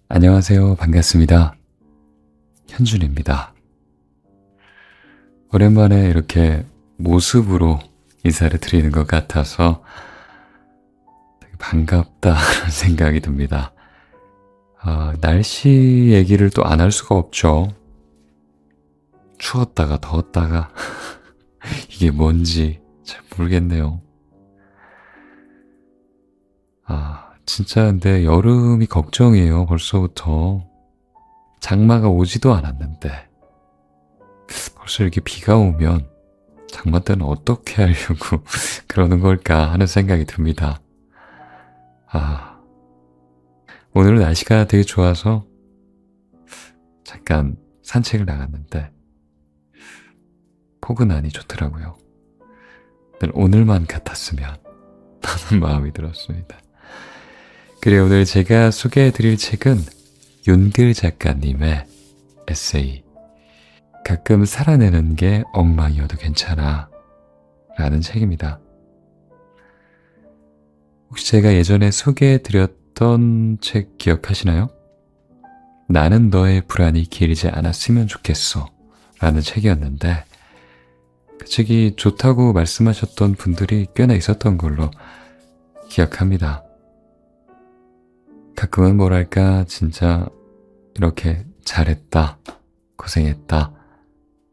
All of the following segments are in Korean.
안녕하세요. 반갑습니다. 현준입니다. 오랜만에 이렇게 모습으로 인사를 드리는 것 같아서 되게 반갑다는 생각이 듭니다. 날씨 얘기를 또 안 할 수가 없죠. 추웠다가 더웠다가 이게 뭔지 잘 모르겠네요. 진짜 근데 여름이 걱정이에요. 벌써부터. 장마가 오지도 않았는데 벌써 이렇게 비가 오면 장마 때는 어떻게 하려고 그러는 걸까 하는 생각이 듭니다. 아, 오늘은 날씨가 되게 좋아서 잠깐 산책을 나갔는데 포근하니 좋더라고요. 오늘만 같았으면 하는 마음이 들었습니다. 그리고 오늘 제가 소개해드릴 책은 윤글 작가님의 에세이 가끔 살아내는 게 엉망이어도 괜찮아 라는 책입니다. 혹시 제가 예전에 소개해드렸던 책 기억하시나요? 나는 너의 불안이 길지 않았으면 좋겠어 라는 책이었는데 그 책이 좋다고 말씀하셨던 분들이 꽤나 있었던 걸로 기억합니다. 가끔은 뭐랄까 진짜 이렇게 잘했다, 고생했다,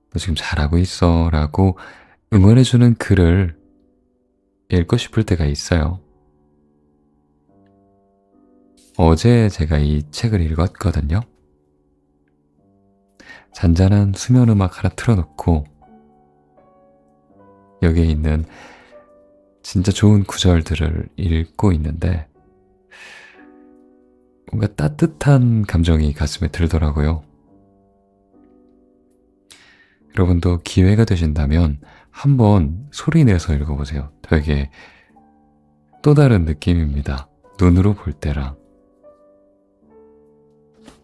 너 지금 잘하고 있어 라고 응원해주는 글을 읽고 싶을 때가 있어요. 어제 제가 이 책을 읽었거든요. 잔잔한 수면 음악 하나 틀어놓고 여기에 있는 진짜 좋은 구절들을 읽고 있는데 뭔가 따뜻한 감정이 가슴에 들더라고요. 여러분도 기회가 되신다면 한번 소리 내서 읽어보세요. 되게 또 다른 느낌입니다. 눈으로 볼 때랑.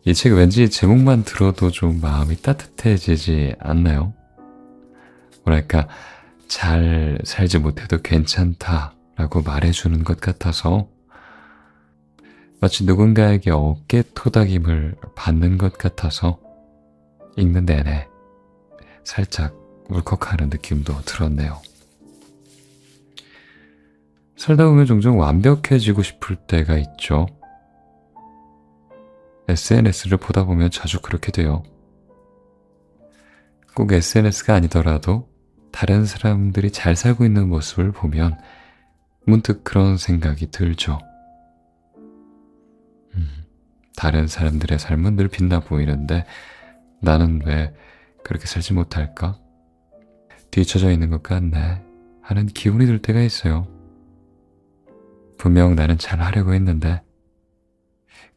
이 책 왠지 제목만 들어도 좀 마음이 따뜻해지지 않나요? 뭐랄까 잘 살지 못해도 괜찮다라고 말해주는 것 같아서 마치 누군가에게 어깨 토닥임을 받는 것 같아서 읽는 내내 살짝 울컥하는 느낌도 들었네요. 살다 보면 종종 완벽해지고 싶을 때가 있죠. SNS를 보다 보면 자주 그렇게 돼요. 꼭 SNS가 아니더라도 다른 사람들이 잘 살고 있는 모습을 보면 문득 그런 생각이 들죠. 다른 사람들의 삶은 늘 빛나 보이는데 나는 왜 그렇게 살지 못할까? 뒤처져 있는 것 같네 하는 기분이 들 때가 있어요. 분명 나는 잘 하려고 했는데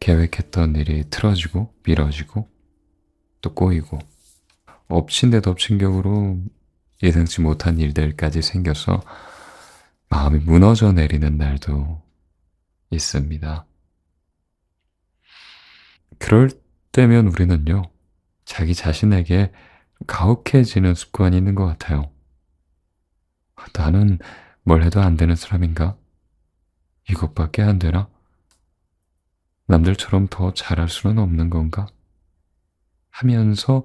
계획했던 일이 틀어지고 미뤄지고 또 꼬이고 엎친 데 덮친 격으로 예상치 못한 일들까지 생겨서 마음이 무너져 내리는 날도 있습니다. 그럴 때면 우리는요, 자기 자신에게 가혹해지는 습관이 있는 것 같아요. 나는 뭘 해도 안 되는 사람인가? 이것밖에 안 되나? 남들처럼 더 잘할 수는 없는 건가? 하면서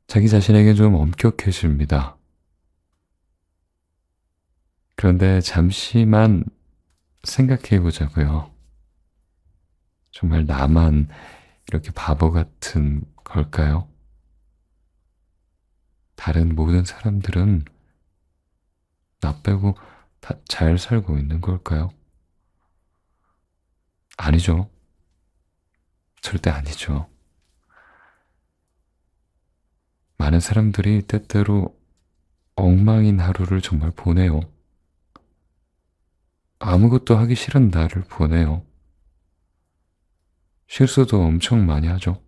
자기 자신에게 좀 엄격해집니다. 그런데 잠시만 생각해 보자고요. 정말 나만 이렇게 바보 같은 걸까요? 다른 모든 사람들은 나 빼고 다 잘 살고 있는 걸까요? 아니죠. 절대 아니죠. 많은 사람들이 때때로 엉망인 하루를 정말 보내요. 아무것도 하기 싫은 날을 보내요. 실수도 엄청 많이 하죠.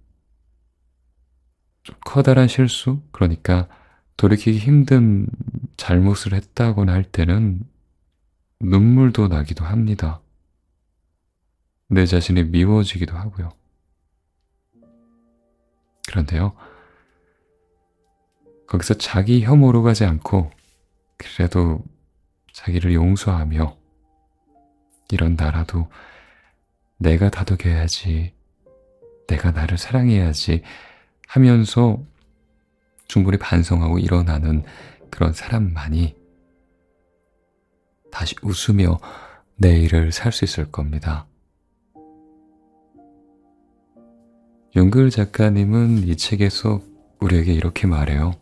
좀 커다란 실수? 그러니까 돌이키기 힘든 잘못을 했다거나 할 때는 눈물도 나기도 합니다. 내 자신이 미워지기도 하고요. 그런데요, 거기서 자기 혐오로 가지 않고 그래도 자기를 용서하며 이런 나라도 내가 다독여야지 내가 나를 사랑해야지 하면서 충분히 반성하고 일어나는 그런 사람만이 다시 웃으며 내일을 살 수 있을 겁니다. 윤글 작가님은 이 책에서 우리에게 이렇게 말해요.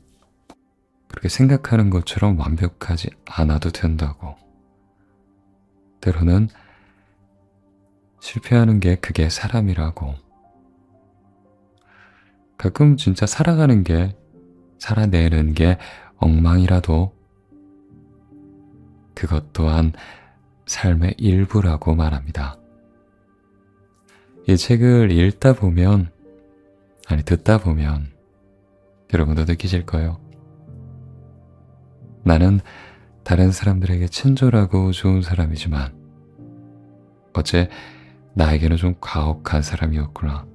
그렇게 생각하는 것처럼 완벽하지 않아도 된다고. 때로는 실패하는 게 그게 사람이라고. 가끔 진짜 살아가는 게, 살아내는 게 엉망이라도 그것 또한 삶의 일부라고 말합니다. 이 책을 읽다 보면, 아니 듣다 보면 여러분도 느끼실 거예요. 나는 다른 사람들에게 친절하고 좋은 사람이지만 어째 나에게는 좀 가혹한 사람이었구나.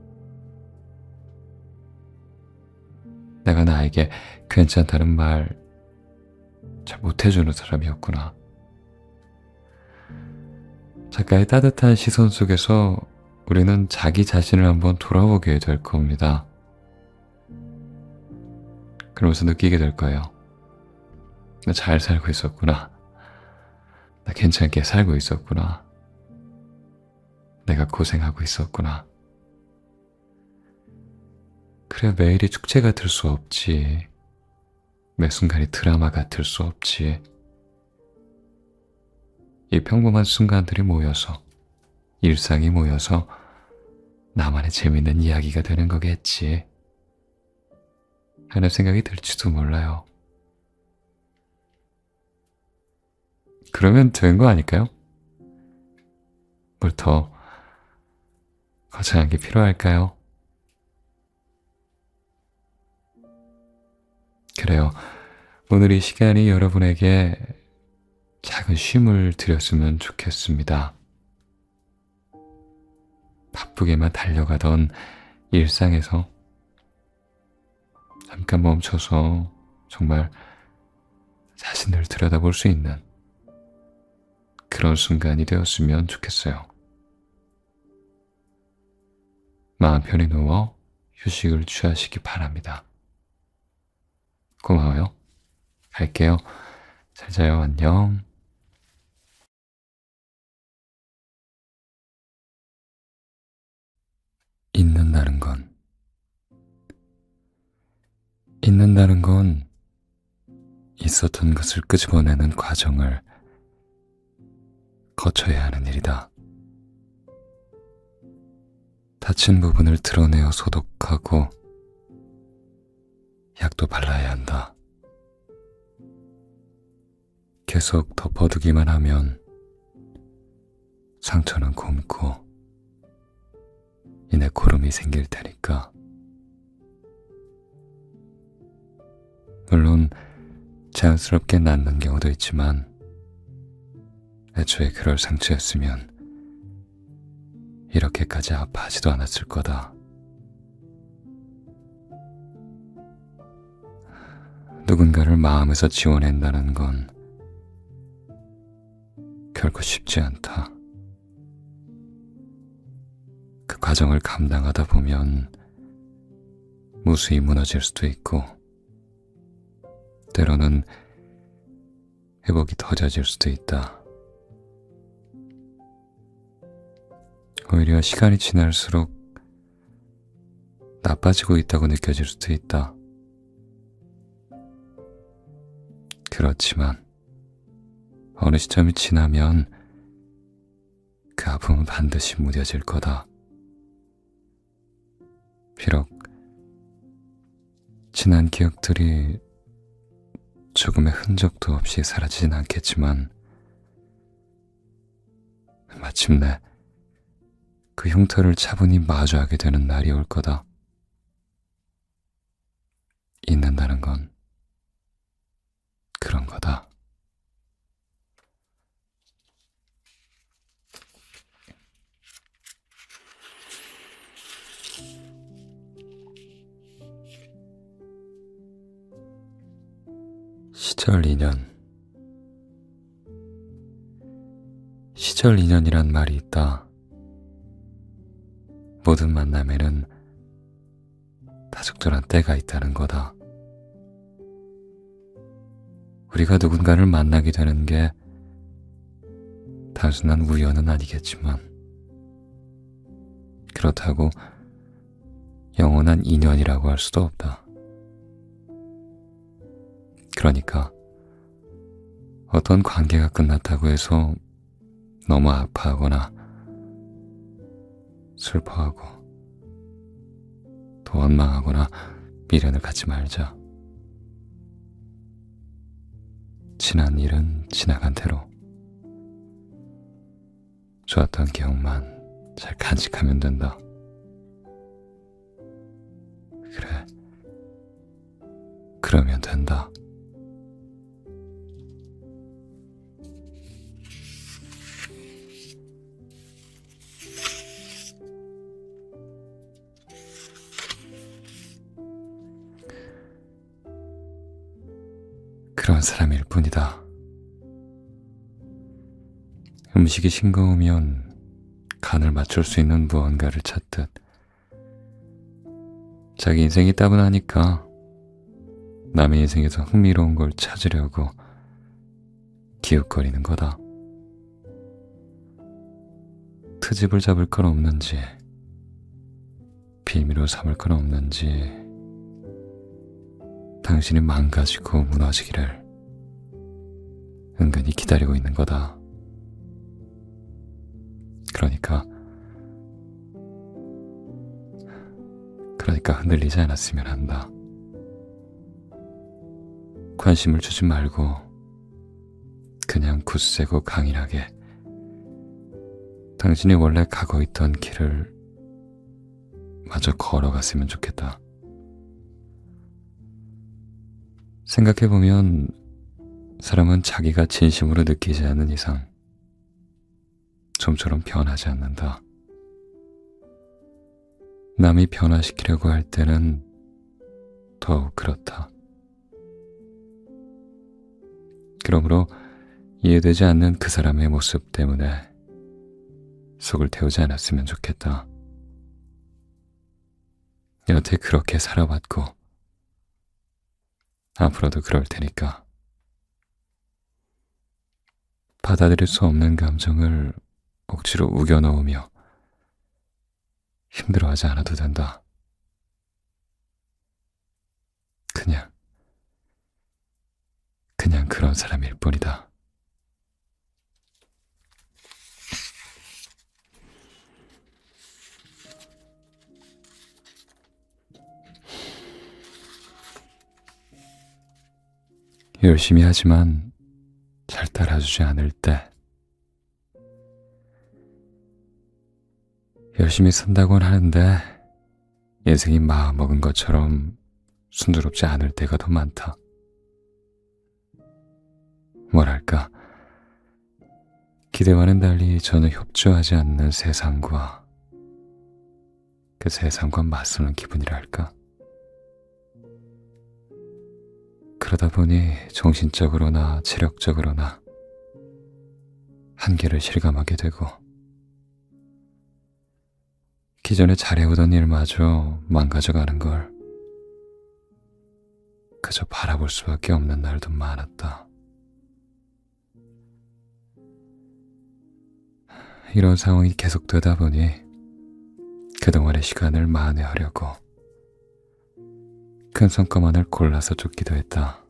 내가 나에게 괜찮다는 말 잘 못해주는 사람이었구나. 작가의 따뜻한 시선 속에서 우리는 자기 자신을 한번 돌아보게 될 겁니다. 그러면서 느끼게 될 거예요. 나 잘 살고 있었구나. 나 괜찮게 살고 있었구나. 내가 고생하고 있었구나. 그래, 매일이 축제가 될 수 없지. 매 순간이 드라마가 될 수 없지. 이 평범한 순간들이 모여서, 일상이 모여서 나만의 재밌는 이야기가 되는 거겠지 하는 생각이 들지도 몰라요. 그러면 된 거 아닐까요? 뭘 더 거창한 게 필요할까요? 그래요. 오늘 이 시간이 여러분에게 작은 쉼을 드렸으면 좋겠습니다. 바쁘게만 달려가던 일상에서 잠깐 멈춰서 정말 자신을 들여다볼 수 있는 그런 순간이 되었으면 좋겠어요. 마음 편히 누워 휴식을 취하시기 바랍니다. 고마워요. 갈게요. 잘 자요. 안녕. 잊는다는 건 있었던 것을 끄집어내는 과정을 거쳐야 하는 일이다. 다친 부분을 드러내어 소독하고 약도 발라야 한다. 계속 덮어두기만 하면 상처는 굼고 이내 고름이 생길 테니까. 물론 자연스럽게 낫는 경우도 있지만 애초에 그럴 상처였으면 이렇게까지 아파하지도 않았을 거다. 누군가를 마음에서 지워낸다는 건 결코 쉽지 않다. 그 과정을 감당하다 보면 무수히 무너질 수도 있고 때로는 회복이 더뎌질 수도 있다. 오히려 시간이 지날수록 나빠지고 있다고 느껴질 수도 있다. 그렇지만 어느 시점이 지나면 그 아픔은 반드시 무뎌질 거다. 비록 지난 기억들이 조금의 흔적도 없이 사라지진 않겠지만 마침내 그 흉터를 차분히 마주하게 되는 날이 올 거다. 잊는다는 건 그런 거다. 시절 인연. 시절 인연이란 말이 있다. 모든 만남에는 다 적절한 때가 있다는 거다. 우리가 누군가를 만나게 되는 게 단순한 우연은 아니겠지만 그렇다고 영원한 인연이라고 할 수도 없다. 그러니까 어떤 관계가 끝났다고 해서 너무 아파하거나 슬퍼하고 또 원망하거나 미련을 갖지 말자. 지난 일은 지나간 대로 좋았던 기억만 잘 간직하면 된다. 그래, 그러면 된다. 그런 사람일 뿐이다. 음식이 싱거우면 간을 맞출 수 있는 무언가를 찾듯 자기 인생이 따분하니까 남의 인생에서 흥미로운 걸 찾으려고 기웃거리는 거다. 트집을 잡을 건 없는지 빌미로 삼을 건 없는지 당신이 망가지고 무너지기를 은근히 기다리고 있는 거다. 그러니까 흔들리지 않았으면 한다. 관심을 주지 말고 그냥 굳세고 강인하게 당신이 원래 가고 있던 길을 마저 걸어갔으면 좋겠다. 생각해보면 사람은 자기가 진심으로 느끼지 않는 이상 좀처럼 변하지 않는다. 남이 변화시키려고 할 때는 더욱 그렇다. 그러므로 이해되지 않는 그 사람의 모습 때문에 속을 태우지 않았으면 좋겠다. 여태 그렇게 살아왔고 앞으로도 그럴 테니까 받아들일 수 없는 감정을 억지로 우겨넣으며 힘들어하지 않아도 된다. 그냥 그런 사람일 뿐이다. 열심히 하지만 잘 따라주지 않을 때, 열심히 산다곤 하는데 인생이 마음먹은 것처럼 순조롭지 않을 때가 더 많다. 뭐랄까, 기대와는 달리 전혀 협조하지 않는 세상과 그 세상과 맞서는 기분이랄까. 그러다 보니 정신적으로나 체력적으로나 한계를 실감하게 되고 기존에 잘해오던 일마저 망가져가는 걸 그저 바라볼 수밖에 없는 날도 많았다. 이런 상황이 계속되다 보니 그동안의 시간을 만회하려고 큰 성과만을 골라서 쫓기도 했다.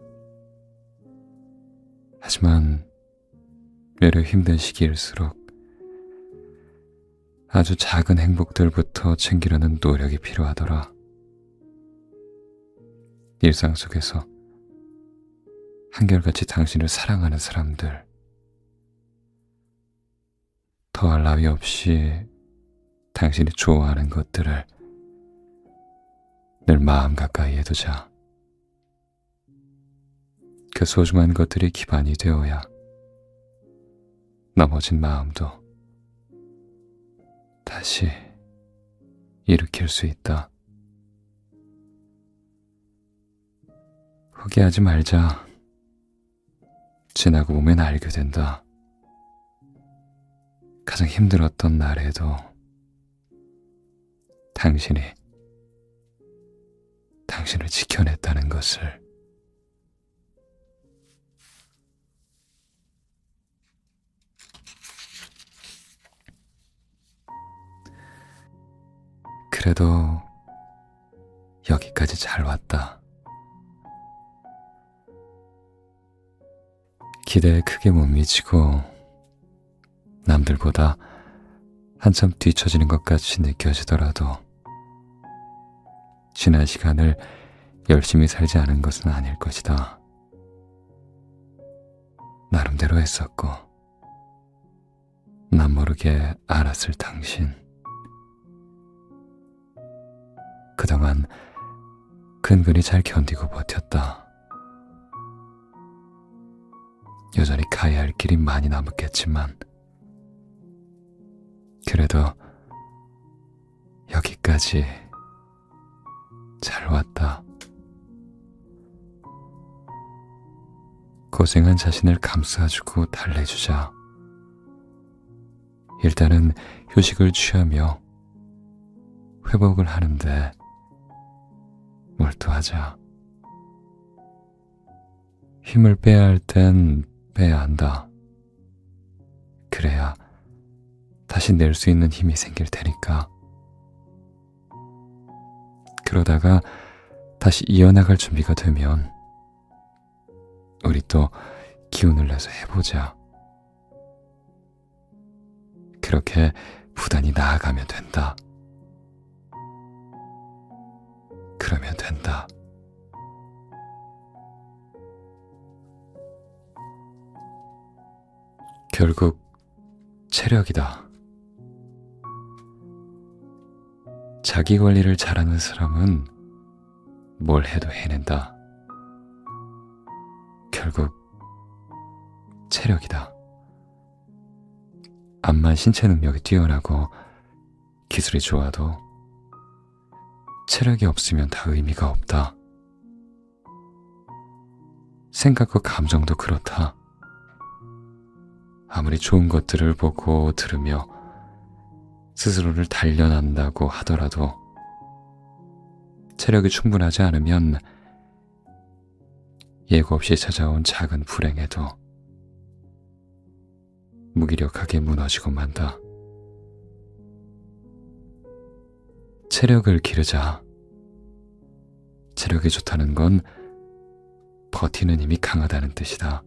하지만 외려 힘든 시기일수록 아주 작은 행복들부터 챙기려는 노력이 필요하더라. 일상 속에서 한결같이 당신을 사랑하는 사람들, 더할 나위 없이 당신이 좋아하는 것들을 늘 마음 가까이에 두자. 그 소중한 것들이 기반이 되어야 넘어진 마음도 다시 일으킬 수 있다. 포기하지 말자. 지나고 보면 알게 된다. 가장 힘들었던 날에도 당신이 당신을 지켜냈다는 것을. 그래도 여기까지 잘 왔다. 기대에 크게 못 미치고 남들보다 한참 뒤처지는 것 같이 느껴지더라도 지난 시간을 열심히 살지 않은 것은 아닐 것이다. 나름대로 했었고 난 모르게 알았을 당신. 그동안 근근히 잘 견디고 버텼다. 여전히 가야 할 길이 많이 남았겠지만 그래도 여기까지 잘 왔다. 고생한 자신을 감싸주고 달래주자. 일단은 휴식을 취하며 회복을 하는데 몰두하자. 힘을 빼야 할 땐 빼야 한다. 그래야 다시 낼 수 있는 힘이 생길 테니까. 그러다가 다시 이어나갈 준비가 되면 우리 또 기운을 내서 해보자. 그렇게 부단히 나아가면 된다. 그러면 된다. 결국 체력이다. 자기 관리를 잘하는 사람은 뭘 해도 해낸다. 결국 체력이다. 암만 신체 능력이 뛰어나고 기술이 좋아도 체력이 없으면 다 의미가 없다. 생각과 감정도 그렇다. 아무리 좋은 것들을 보고 들으며 스스로를 단련한다고 하더라도 체력이 충분하지 않으면 예고 없이 찾아온 작은 불행에도 무기력하게 무너지고 만다. 체력을 기르자. 체력이 좋다는 건 버티는 힘이 강하다는 뜻이다.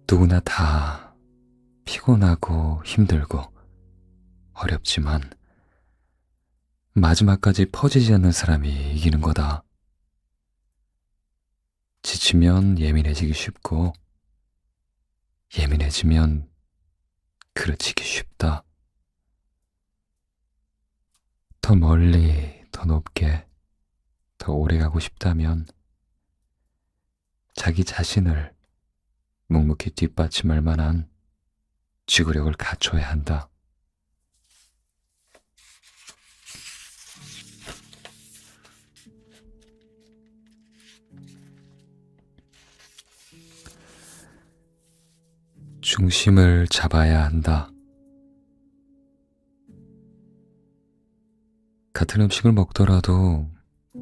누구나 다 피곤하고 힘들고 어렵지만 마지막까지 퍼지지 않는 사람이 이기는 거다. 지치면 예민해지기 쉽고 예민해지면 그르치기 쉽다. 더 멀리, 더 높게, 더 오래 가고 싶다면 자기 자신을 묵묵히 뒷받침할 만한 지구력을 갖춰야 한다. 중심을 잡아야 한다. 같은 음식을 먹더라도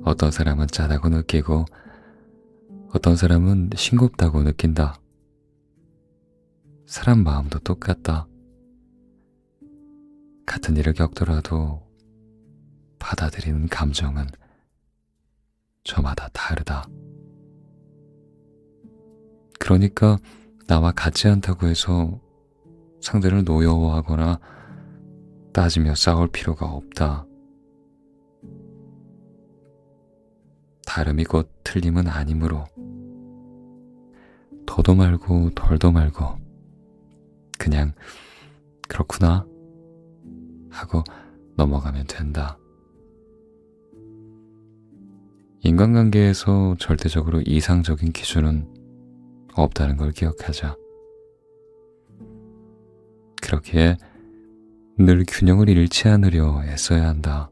어떤 사람은 짜다고 느끼고 어떤 사람은 싱겁다고 느낀다. 사람 마음도 똑같다. 같은 일을 겪더라도 받아들이는 감정은 저마다 다르다. 그러니까 나와 같지 않다고 해서 상대를 노여워하거나 따지며 싸울 필요가 없다. 다름이 곧 틀림은 아니므로 더도 말고 덜도 말고 그냥 그렇구나 하고 넘어가면 된다. 인간관계에서 절대적으로 이상적인 기준은 없다는 걸 기억하자. 그렇기에 늘 균형을 잃지 않으려 애써야 한다.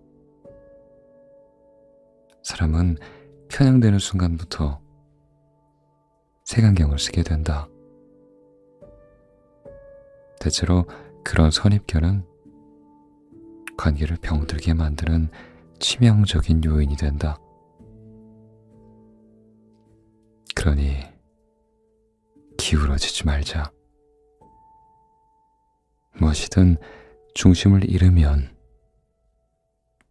사람은 편향되는 순간부터 색안경을 쓰게 된다. 대체로 그런 선입견은 관계를 병들게 만드는 치명적인 요인이 된다. 그러니 기울어지지 말자. 무엇이든 중심을 잃으면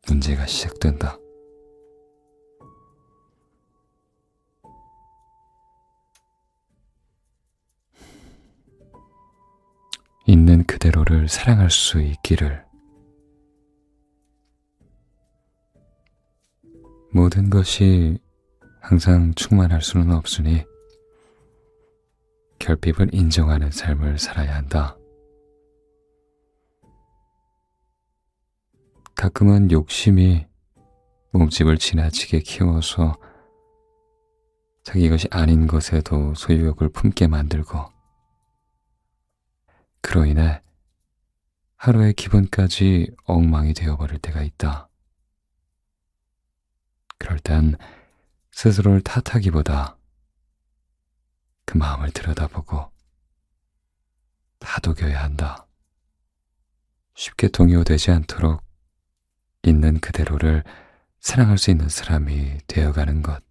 문제가 시작된다. 있는 그대로를 사랑할 수 있기를. 모든 것이 항상 충만할 수는 없으니 결핍을 인정하는 삶을 살아야 한다. 가끔은 욕심이 몸집을 지나치게 키워서 자기 것이 아닌 것에도 소유욕을 품게 만들고, 그로 인해 하루의 기분까지 엉망이 되어버릴 때가 있다. 그럴 땐 스스로를 탓하기보다 그 마음을 들여다보고 다독여야 한다. 쉽게 동요되지 않도록 있는 그대로를 사랑할 수 있는 사람이 되어가는 것.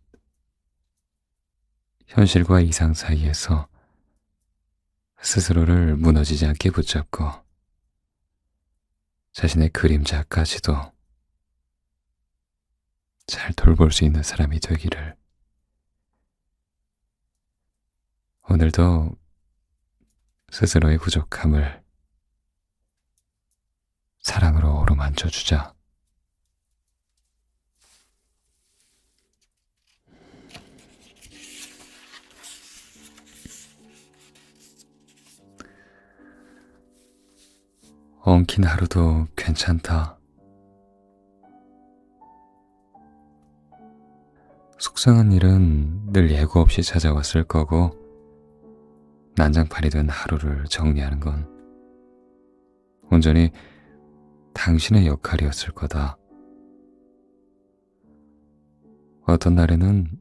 현실과 이상 사이에서 스스로를 무너지지 않게 붙잡고 자신의 그림자까지도 잘 돌볼 수 있는 사람이 되기를. 오늘도 스스로의 부족함을 사랑으로 어루만져 주자. 엉킨 하루도 괜찮다. 속상한 일은 늘 예고 없이 찾아왔을 거고, 난장판이 된 하루를 정리하는 건 온전히 당신의 역할이었을 거다. 어떤 날에는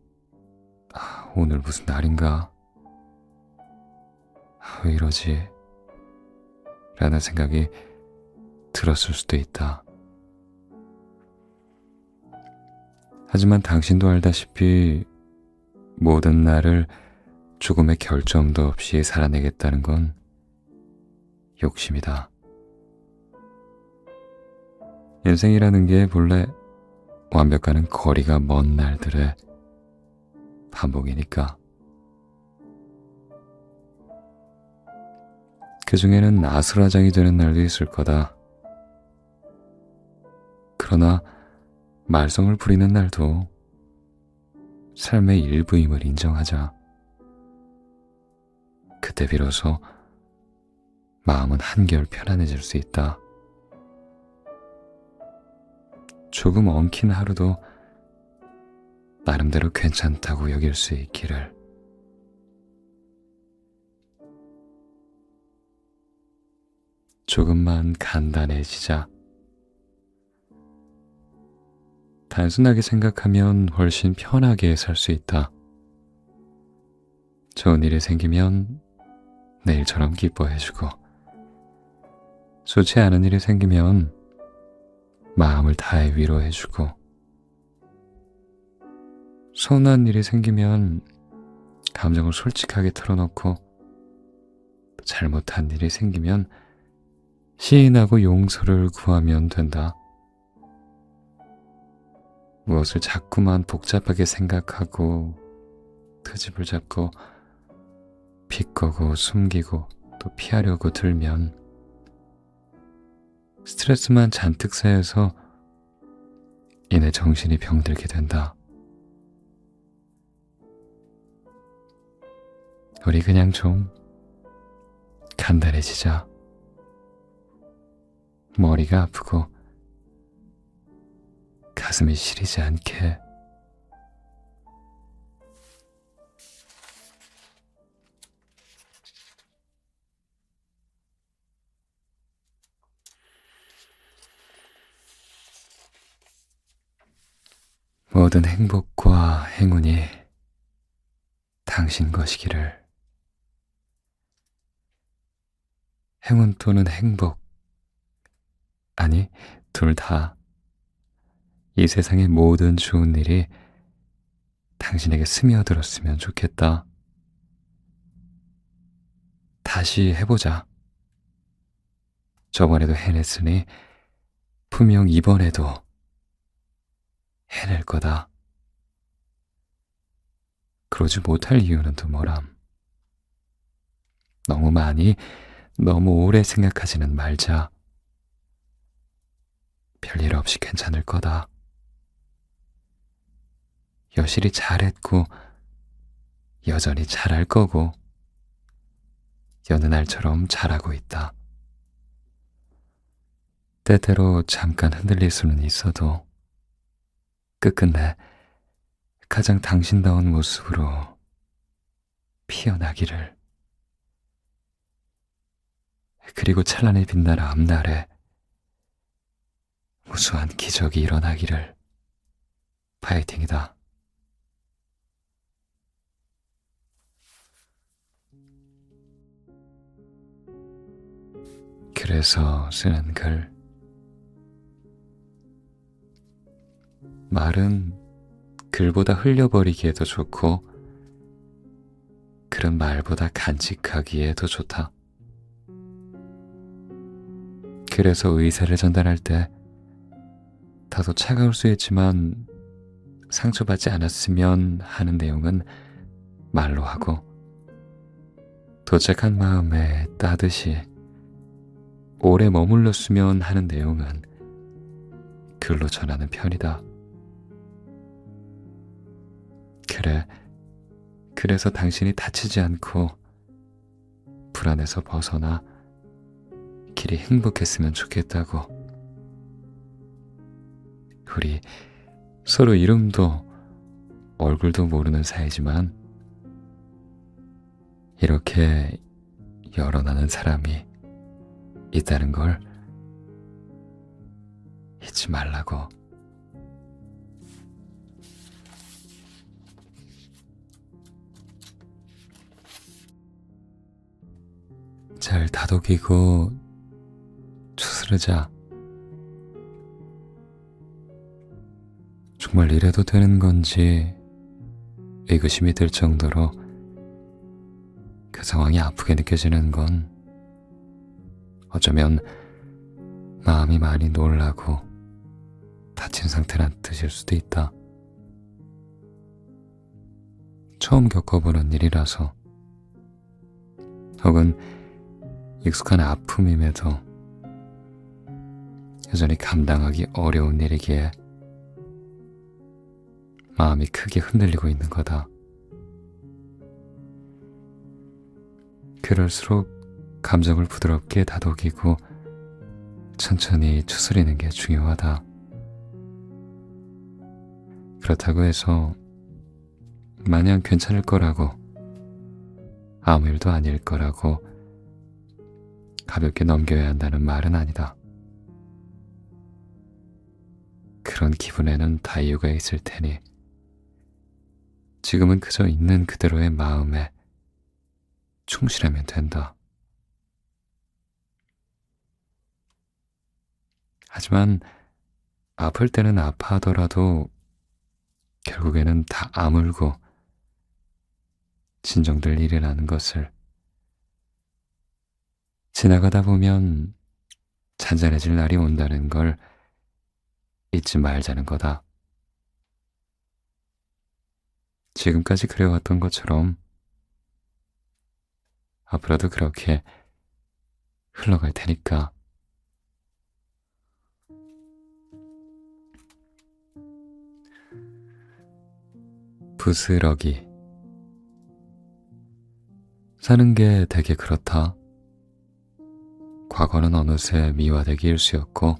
오늘 무슨 날인가? 왜 이러지? 라는 생각이 들었을 수도 있다. 하지만 당신도 알다시피 모든 날을 조금의 결점도 없이 살아내겠다는 건 욕심이다. 인생이라는 게 본래 완벽과는 거리가 먼 날들의 반복이니까. 그 중에는 아수라장이 되는 날도 있을 거다. 그러나 말썽을 부리는 날도 삶의 일부임을 인정하자. 그때 비로소 마음은 한결 편안해질 수 있다. 조금 엉킨 하루도 나름대로 괜찮다고 여길 수 있기를. 조금만 간단해지자. 단순하게 생각하면 훨씬 편하게 살 수 있다. 좋은 일이 생기면 내일처럼 기뻐해주고, 좋지 않은 일이 생기면 마음을 다해 위로해주고, 서운한 일이 생기면 감정을 솔직하게 털어놓고, 잘못한 일이 생기면 시인하고 용서를 구하면 된다. 무엇을 자꾸만 복잡하게 생각하고 트집을 잡고 비꼬고 숨기고 또 피하려고 들면 스트레스만 잔뜩 쌓여서 이내 정신이 병들게 된다. 우리 그냥 좀 간단해지자. 머리가 아프고 가슴이 시리지 않게. 모든 행복과 행운이 당신 것이기를. 행운 또는 행복, 아니 둘 다 이 세상의 모든 좋은 일이 당신에게 스며들었으면 좋겠다. 다시 해보자. 저번에도 해냈으니 분명 이번에도 해낼 거다. 그러지 못할 이유는 또 뭐람. 너무 많이, 너무 오래 생각하지는 말자. 별일 없이 괜찮을 거다. 여실히 잘했고 여전히 잘할 거고 여느 날처럼 잘하고 있다. 때때로 잠깐 흔들릴 수는 있어도 끝끝내 가장 당신다운 모습으로 피어나기를. 그리고 찬란히 빛날 앞날에 무수한 기적이 일어나기를. 파이팅이다. 그래서 쓰는 글. 말은 글보다 흘려버리기에도 좋고 글은 말보다 간직하기에도 좋다. 그래서 의사를 전달할 때 다소 차가울 수 있지만 상처받지 않았으면 하는 내용은 말로 하고, 도착한 마음에 따듯이 오래 머물렀으면 하는 내용은 글로 전하는 편이다. 그래, 그래서 당신이 다치지 않고 불안에서 벗어나 길이 행복했으면 좋겠다고. 우리 서로 이름도 얼굴도 모르는 사이지만 이렇게 열어나는 사람이 있다는 걸 잊지 말라고. 잘 다독이고 추스르자. 정말 이래도 되는 건지 의구심이 들 정도로 그 상황이 아프게 느껴지는 건 어쩌면 마음이 많이 놀라고 다친 상태란 뜻일 수도 있다. 처음 겪어보는 일이라서, 혹은 익숙한 아픔임에도 여전히 감당하기 어려운 일이기에 마음이 크게 흔들리고 있는 거다. 그럴수록 감정을 부드럽게 다독이고 천천히 추스리는 게 중요하다. 그렇다고 해서 마냥 괜찮을 거라고, 아무 일도 아닐 거라고 가볍게 넘겨야 한다는 말은 아니다. 그런 기분에는 다 이유가 있을 테니 지금은 그저 있는 그대로의 마음에 충실하면 된다. 하지만 아플 때는 아파하더라도 결국에는 다 아물고 진정될 일이라는 것을, 지나가다 보면 잔잔해질 날이 온다는 걸 잊지 말자는 거다. 지금까지 그래왔던 것처럼 앞으로도 그렇게 흘러갈 테니까. 부스러기. 사는 게 되게 그렇다. 과거는 어느새 미화되기 일쑤였고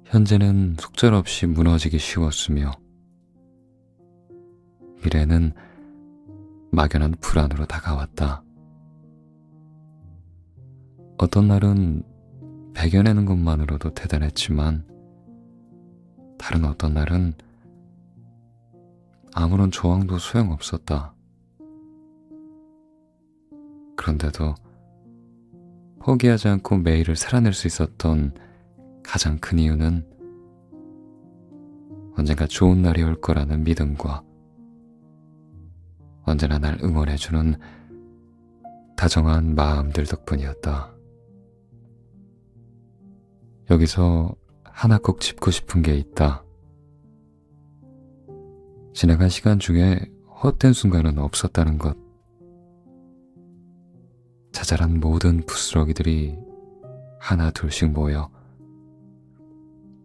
현재는 속절없이 무너지기 쉬웠으며 미래는 막연한 불안으로 다가왔다. 어떤 날은 배겨내는 것만으로도 대단했지만 다른 어떤 날은 아무런 조항도 소용없었다. 그런데도 포기하지 않고 매일을 살아낼 수 있었던 가장 큰 이유는 언젠가 좋은 날이 올 거라는 믿음과 언제나 날 응원해주는 다정한 마음들 덕분이었다. 여기서 하나 꼭 짚고 싶은 게 있다. 지나간 시간 중에 헛된 순간은 없었다는 것. 자잘한 모든 부스러기들이 하나 둘씩 모여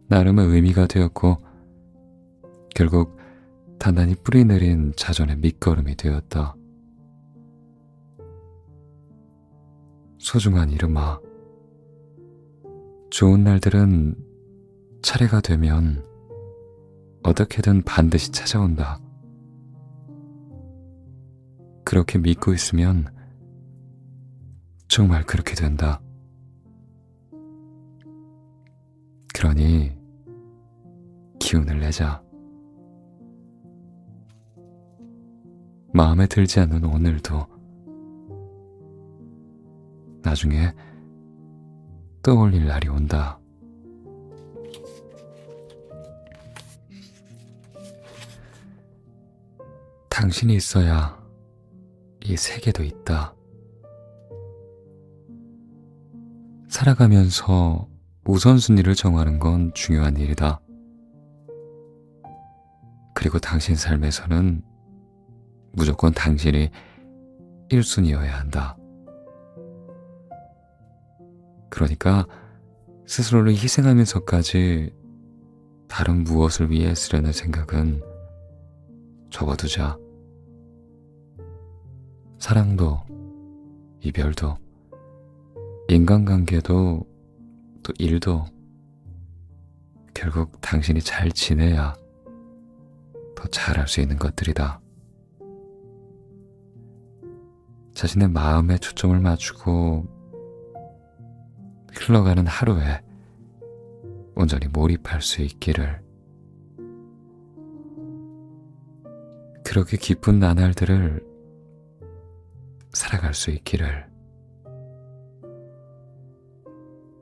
나름의 의미가 되었고 결국 단단히 뿌리 내린 자전의 밑거름이 되었다. 소중한 이름아, 좋은 날들은 차례가 되면 어떻게든 반드시 찾아온다. 그렇게 믿고 있으면 정말 그렇게 된다. 그러니 기운을 내자. 마음에 들지 않는 오늘도 나중에 떠올릴 날이 온다. 당신이 있어야 이 세계도 있다. 살아가면서 우선순위를 정하는 건 중요한 일이다. 그리고 당신 삶에서는 무조건 당신이 1순위여야 한다. 그러니까 스스로를 희생하면서까지 다른 무엇을 위해 쓰려는 생각은 접어두자. 사랑도, 이별도, 인간관계도, 또 일도 결국 당신이 잘 지내야 더 잘할 수 있는 것들이다. 자신의 마음에 초점을 맞추고 흘러가는 하루에 온전히 몰입할 수 있기를, 그렇게 기쁜 나날들을 살아갈 수 있기를.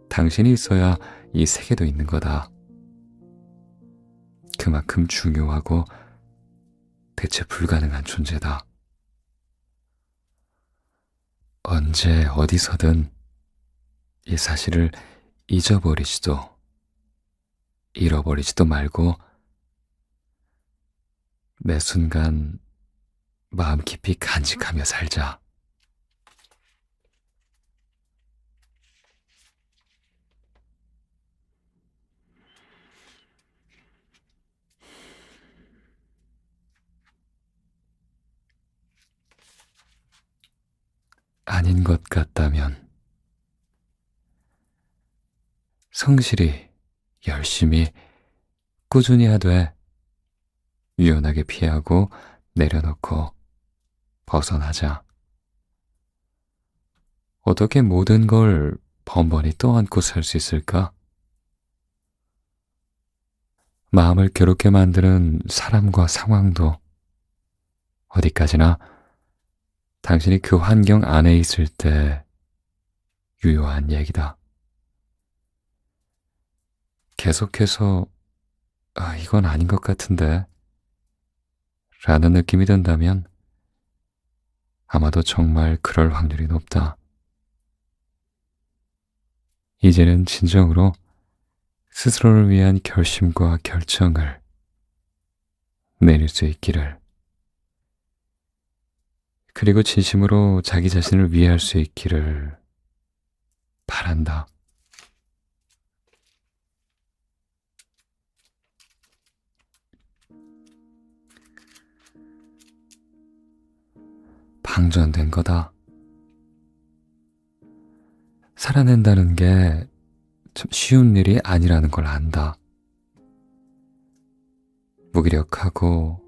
당신이 있어야 이 세계도 있는 거다. 그만큼 중요하고 대체 불가능한 존재다. 언제 어디서든 이 사실을 잊어버리지도 잃어버리지도 말고 매 순간 마음 깊이 간직하며 살자. 아닌 것 같다면 성실히, 열심히, 꾸준히 하되 유연하게 피하고 내려놓고 벗어나자. 어떻게 모든 걸 번번이 떠안고 살 수 있을까? 마음을 괴롭게 만드는 사람과 상황도 어디까지나 당신이 그 환경 안에 있을 때 유효한 얘기다. 계속해서 이건 아닌 것 같은데 라는 느낌이 든다면 아마도 정말 그럴 확률이 높다. 이제는 진정으로 스스로를 위한 결심과 결정을 내릴 수 있기를, 그리고 진심으로 자기 자신을 위할 수 있기를 바란다. 방전된 거다. 살아낸다는 게 참 쉬운 일이 아니라는 걸 안다. 무기력하고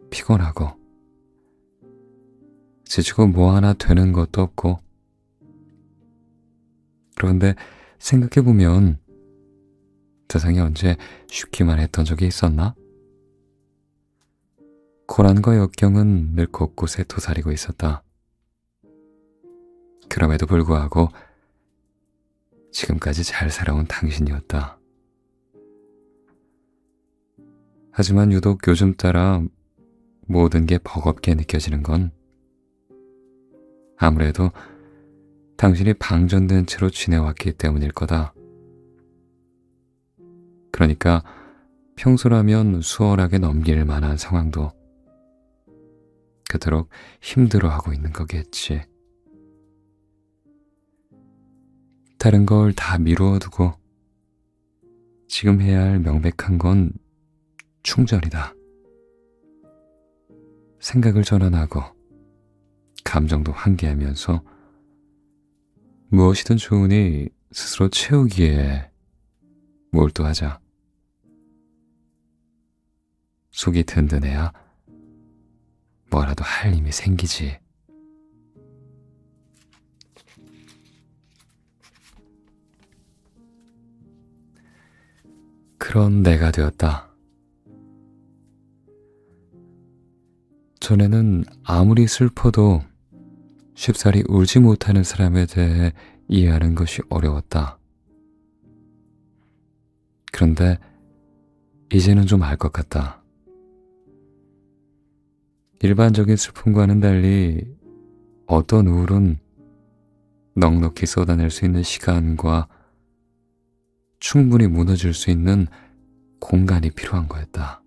피곤하고 지치고 뭐 하나 되는 것도 없고. 그런데 생각해보면 세상에 언제 쉽기만 했던 적이 있었나? 고난과 역경은 늘 곳곳에 도사리고 있었다. 그럼에도 불구하고 지금까지 잘 살아온 당신이었다. 하지만 유독 요즘 따라 모든 게 버겁게 느껴지는 건 아무래도 당신이 방전된 채로 지내왔기 때문일 거다. 그러니까 평소라면 수월하게 넘길 만한 상황도 그토록 힘들어하고 있는 거겠지. 다른 걸 다 미루어 두고 지금 해야 할 명백한 건 충전이다. 생각을 전환하고 감정도 환기하면서 무엇이든 좋으니 스스로 채우기에 몰두하자. 속이 든든해야 뭐라도 할 힘이 생기지. 그런 내가 되었다. 전에는 아무리 슬퍼도 쉽사리 울지 못하는 사람에 대해 이해하는 것이 어려웠다. 그런데 이제는 좀 알 것 같다. 일반적인 슬픔과는 달리 어떤 우울은 넉넉히 쏟아낼 수 있는 시간과 충분히 무너질 수 있는 공간이 필요한 거였다.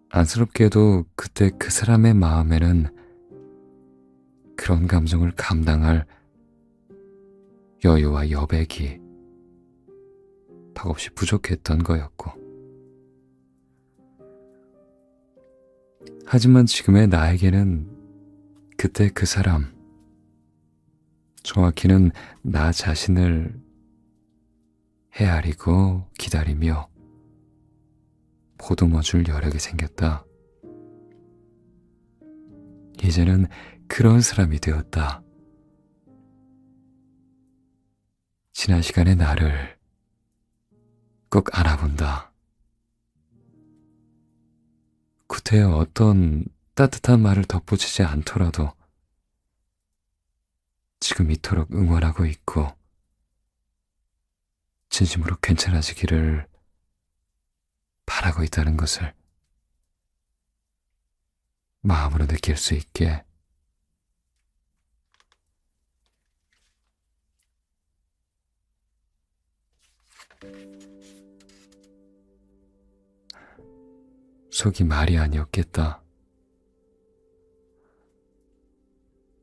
안쓰럽게도 그때 그 사람의 마음에는 그런 감정을 감당할 여유와 여백이 턱없이 부족했던 거였고, 하지만 지금의 나에게는 그때 그 사람, 정확히는 나 자신을 헤아리고 기다리며 보듬어줄 여력이 생겼다. 이제는 그런 사람이 되었다. 지난 시간의 나를 꼭 알아본다. 구태여 어떤 따뜻한 말을 덧붙이지 않더라도 지금 이토록 응원하고 있고 진심으로 괜찮아지기를 바라고 있다는 것을 마음으로 느낄 수 있게. 속이 말이 아니었겠다.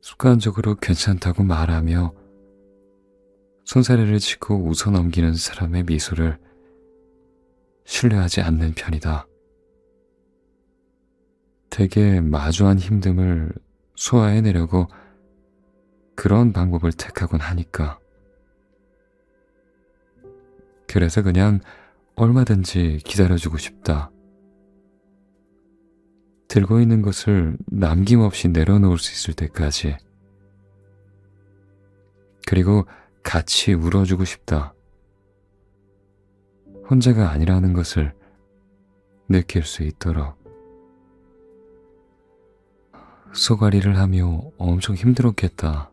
습관적으로 괜찮다고 말하며 손사래를 짚고 웃어넘기는 사람의 미소를 신뢰하지 않는 편이다. 되게 마주한 힘듦을 소화해내려고 그런 방법을 택하곤 하니까. 그래서 그냥 얼마든지 기다려주고 싶다. 들고 있는 것을 남김없이 내려놓을 수 있을 때까지. 그리고 같이 울어주고 싶다. 혼자가 아니라는 것을 느낄 수 있도록. 쏘가리를 하며 엄청 힘들었겠다.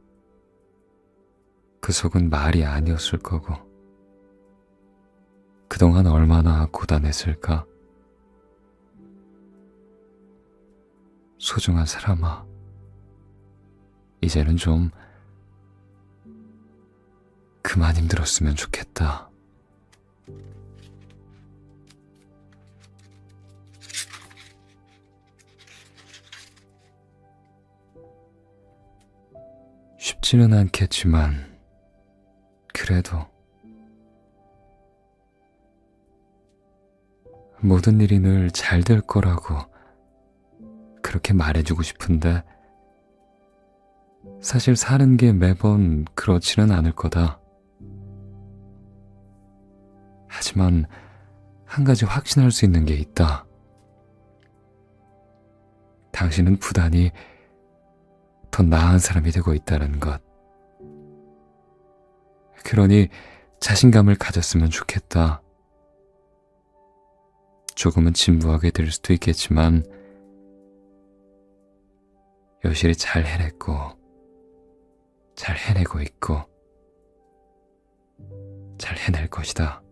그 속은 말이 아니었을 거고. 그동안 얼마나 고단했을까. 소중한 사람아, 이제는 좀 그만 힘들었으면 좋겠다. 쉽지는 않겠지만 그래도 모든 일이 늘 잘 될 거라고 그렇게 말해주고 싶은데 사실 사는 게 매번 그렇지는 않을 거다. 하지만 한 가지 확신할 수 있는 게 있다. 당신은 부단히 더 나은 사람이 되고 있다는 것. 그러니 자신감을 가졌으면 좋겠다. 조금은 진부하게 될 수도 있겠지만 여실히 잘 해냈고 잘 해내고 있고 잘 해낼 것이다.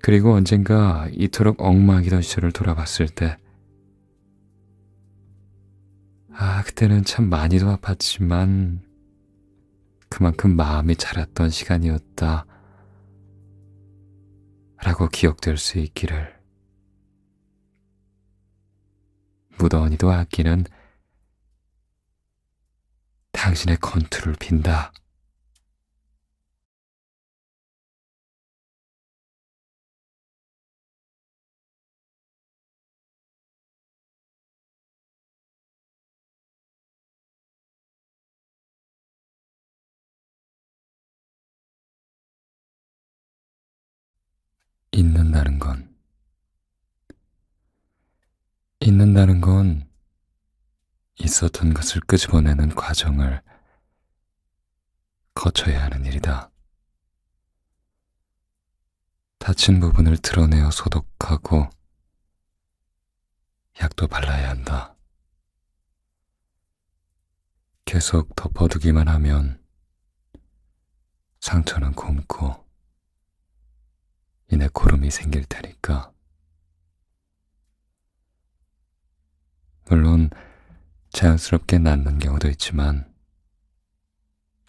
그리고 언젠가 이토록 엉망이던 시절을 돌아봤을 때, 그때는 참 많이도 아팠지만 그만큼 마음이 자랐던 시간이었다 라고 기억될 수 있기를. 무더니도 아끼는 당신의 건투를 빈다. 잊는다는 건, 잊는다는 건 있었던 것을 끄집어내는 과정을 거쳐야 하는 일이다. 다친 부분을 드러내어 소독하고 약도 발라야 한다. 계속 덮어두기만 하면 상처는 굼고 이내 고름이 생길 테니까. 물론 자연스럽게 낫는 경우도 있지만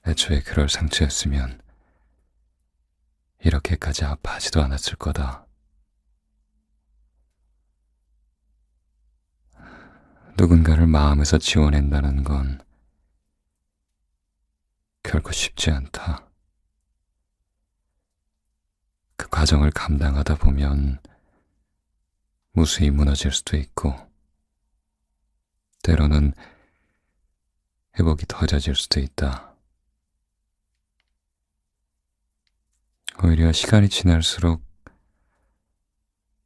애초에 그럴 상처였으면 이렇게까지 아파하지도 않았을 거다. 누군가를 마음에서 지워낸다는 건 결코 쉽지 않다. 그 과정을 감당하다 보면 무수히 무너질 수도 있고, 때로는 회복이 더뎌질 수도 있다. 오히려 시간이 지날수록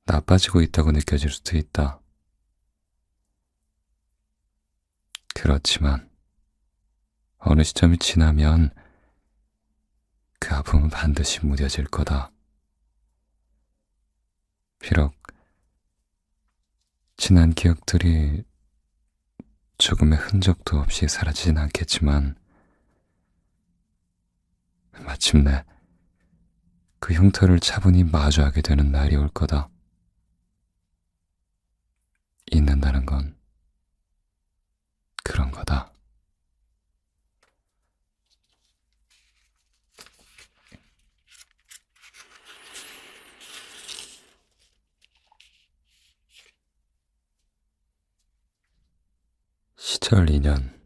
나빠지고 있다고 느껴질 수도 있다. 그렇지만 어느 시점이 지나면 그 아픔은 반드시 무뎌질 거다. 비록 지난 기억들이 조금의 흔적도 없이 사라지진 않겠지만 마침내 그 흉터를 차분히 마주하게 되는 날이 올 거다. 잊는다는 건 그런 거다. 시절 인연.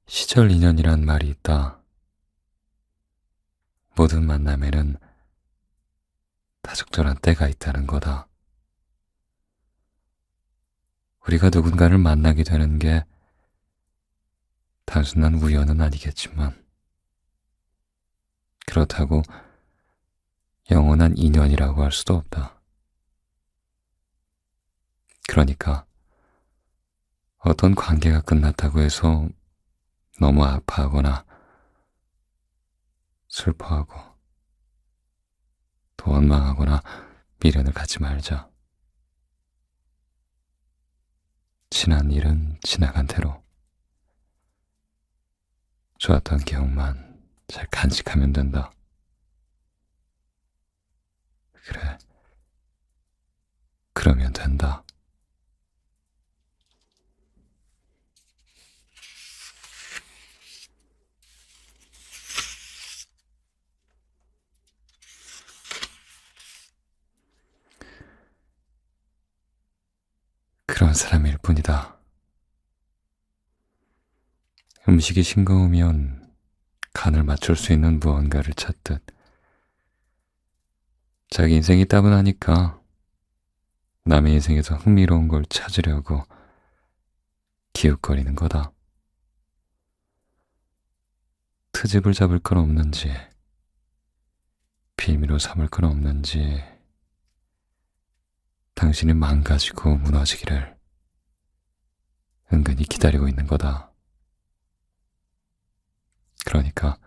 시절 인연이란 말이 있다. 모든 만남에는 다 적절한 때가 있다는 거다. 우리가 누군가를 만나게 되는 게 단순한 우연은 아니겠지만, 그렇다고 영원한 인연이라고 할 수도 없다. 그러니까 어떤 관계가 끝났다고 해서 너무 아파하거나 슬퍼하고 또 원망하거나 미련을 갖지 말자. 지난 일은 지나간 대로 좋았던 기억만 잘 간직하면 된다. 그래, 그러면 된다. 그런 사람일 뿐이다. 음식이 싱거우면 간을 맞출 수 있는 무언가를 찾듯 자기 인생이 따분하니까 남의 인생에서 흥미로운 걸 찾으려고 기웃거리는 거다. 트집을 잡을 건 없는지, 빌미로 삼을 건 없는지, 당신이 망가지고 무너지기를 은근히 기다리고 있는 거다. 그러니까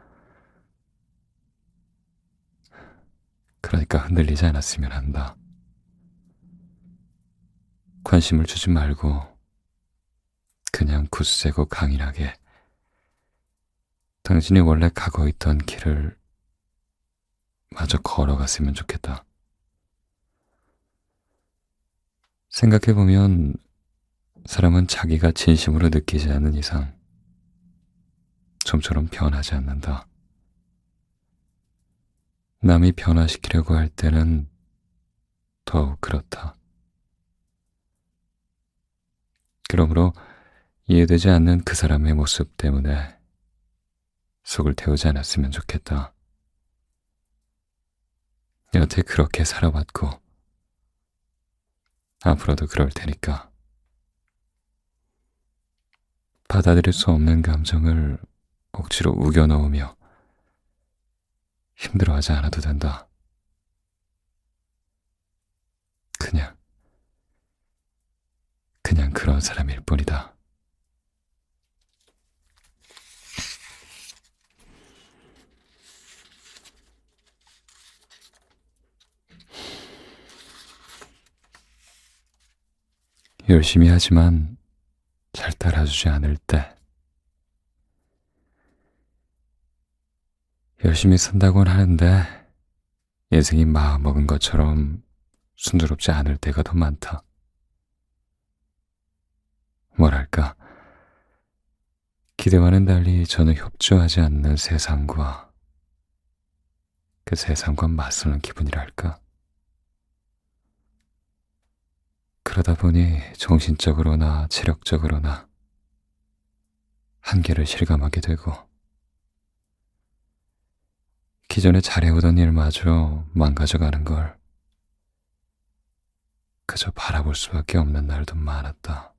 흔들리지 않았으면 한다. 관심을 주지 말고 그냥 굳세고 강인하게 당신이 원래 가고 있던 길을 마저 걸어갔으면 좋겠다. 생각해보면 사람은 자기가 진심으로 느끼지 않는 이상 좀처럼 변하지 않는다. 남이 변화시키려고 할 때는 더욱 그렇다. 그러므로 이해되지 않는 그 사람의 모습 때문에 속을 태우지 않았으면 좋겠다. 여태 그렇게 살아왔고 앞으로도 그럴 테니까. 받아들일 수 없는 감정을 억지로 우겨 넣으며 힘들어하지 않아도 된다. 그냥 그런 사람일 뿐이다. 열심히 하지만 잘 따라주지 않을 때, 열심히 산다곤 하는데 인생이 마음먹은 것처럼 순조롭지 않을 때가 더 많다. 뭐랄까, 기대와는 달리 전혀 협조하지 않는 세상과 그 세상과 맞서는 기분이랄까. 그러다 보니 정신적으로나 체력적으로나 한계를 실감하게 되고 기존에 잘해오던 일마저 망가져가는 걸 그저 바라볼 수밖에 없는 날도 많았다.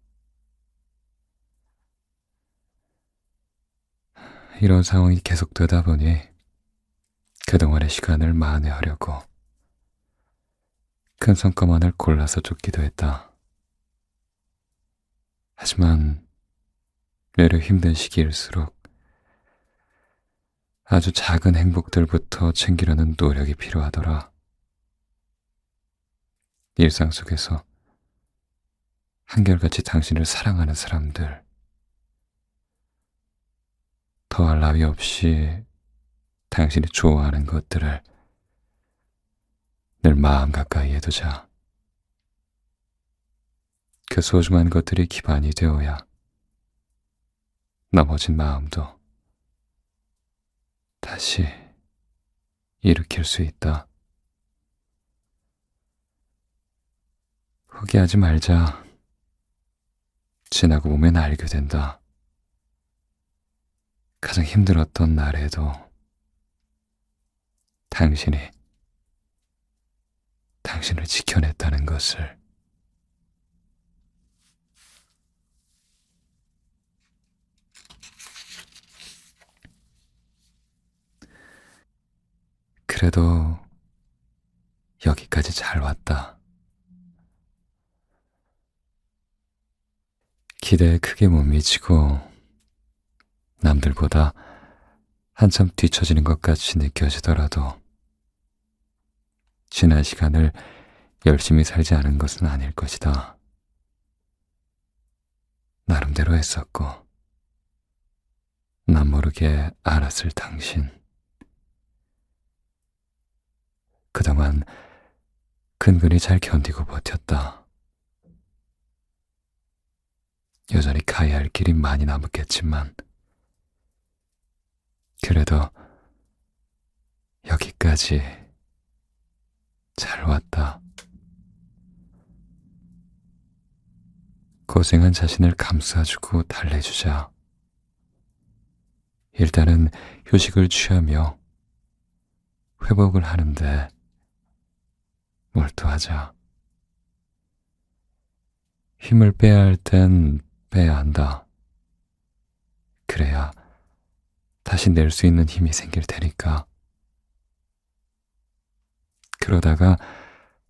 이런 상황이 계속되다 보니 그동안의 시간을 만회하려고 큰 성과만을 골라서 쫓기도 했다. 하지만 외로 힘든 시기일수록 아주 작은 행복들부터 챙기려는 노력이 필요하더라. 일상 속에서 한결같이 당신을 사랑하는 사람들, 더할 나위 없이 당신이 좋아하는 것들을 늘 마음 가까이에 두자. 그 소중한 것들이 기반이 되어야 넘어진 마음도 다시 일으킬 수 있다. 포기하지 말자. 지나고 보면 알게 된다. 가장 힘들었던 날에도 당신이 당신을 지켜냈다는 것을. 그래도 여기까지 잘 왔다. 기대에 크게 못 미치고 남들보다 한참 뒤처지는 것 같이 느껴지더라도 지난 시간을 열심히 살지 않은 것은 아닐 것이다. 나름대로 했었고 남 모르게 알았을 당신. 그동안 근근히 잘 견디고 버텼다. 여전히 가야 할 길이 많이 남았겠지만 그래도 여기까지 잘 왔다. 고생한 자신을 감싸주고 달래주자. 일단은 휴식을 취하며 회복을 하는데 몰두하자. 힘을 빼야 할 땐 빼야 한다. 그래야 다시 낼 수 있는 힘이 생길 테니까. 그러다가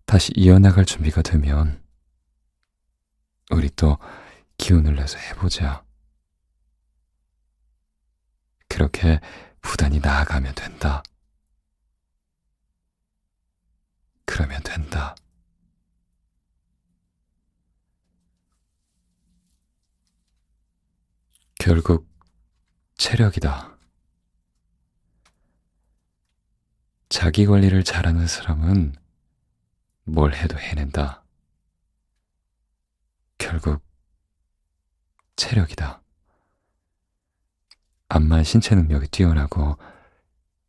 다시 이어나갈 준비가 되면 우리 또 기운을 내서 해보자. 그렇게 부단히 나아가면 된다. 그러면 된다. 결국 체력이다. 자기 관리를 잘하는 사람은 뭘 해도 해낸다. 결국 체력이다. 암만 신체 능력이 뛰어나고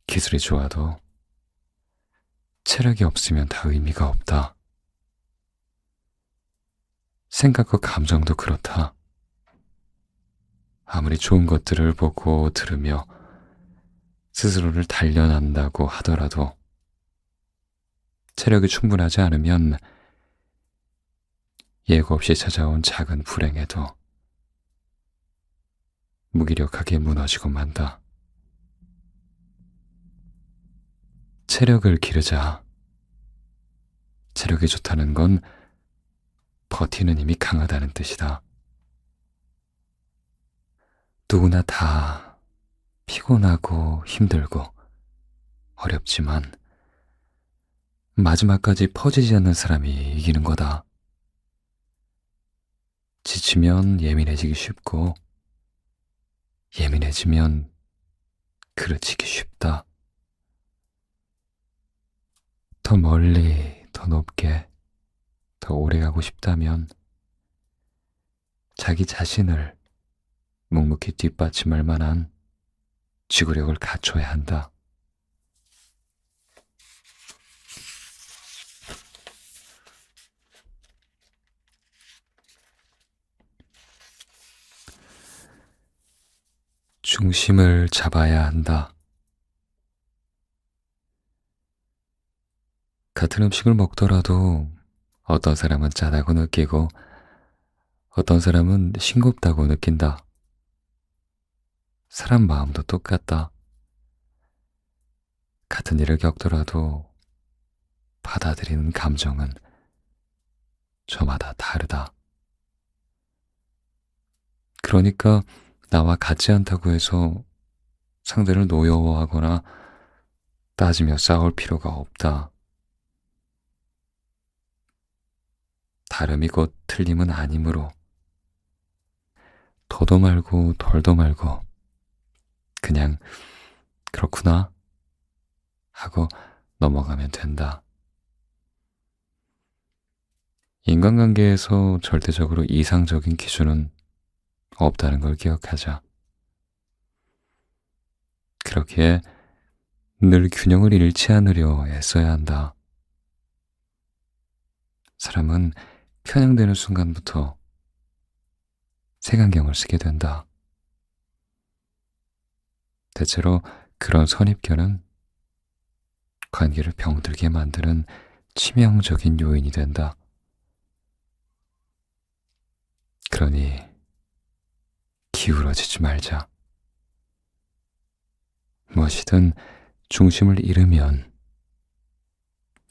기술이 좋아도 체력이 없으면 다 의미가 없다. 생각과 감정도 그렇다. 아무리 좋은 것들을 보고 들으며 스스로를 단련한다고 하더라도 체력이 충분하지 않으면 예고 없이 찾아온 작은 불행에도 무기력하게 무너지고 만다. 체력을 기르자. 체력이 좋다는 건 버티는 힘이 강하다는 뜻이다. 누구나 다 피곤하고 힘들고 어렵지만 마지막까지 퍼지지 않는 사람이 이기는 거다. 지치면 예민해지기 쉽고 예민해지면 그르치기 쉽다. 더 멀리, 더 높게, 더 오래 가고 싶다면 자기 자신을 묵묵히 뒷받침할 만한 지구력을 갖춰야 한다. 중심을 잡아야 한다. 같은 음식을 먹더라도 어떤 사람은 짜다고 느끼고 어떤 사람은 싱겁다고 느낀다. 사람 마음도 똑같다. 같은 일을 겪더라도 받아들이는 감정은 저마다 다르다. 그러니까 나와 같지 않다고 해서 상대를 노여워하거나 따지며 싸울 필요가 없다. 다름이 곧 틀림은 아니므로 더도 말고 덜도 말고 그냥 그렇구나 하고 넘어가면 된다. 인간관계에서 절대적으로 이상적인 기준은 없다는 걸 기억하자. 그렇기에 늘 균형을 잃지 않으려 애써야 한다. 사람은 편향되는 순간부터 색안경을 쓰게 된다. 대체로 그런 선입견은 관계를 병들게 만드는 치명적인 요인이 된다. 그러니 기울어지지 말자. 무엇이든 중심을 잃으면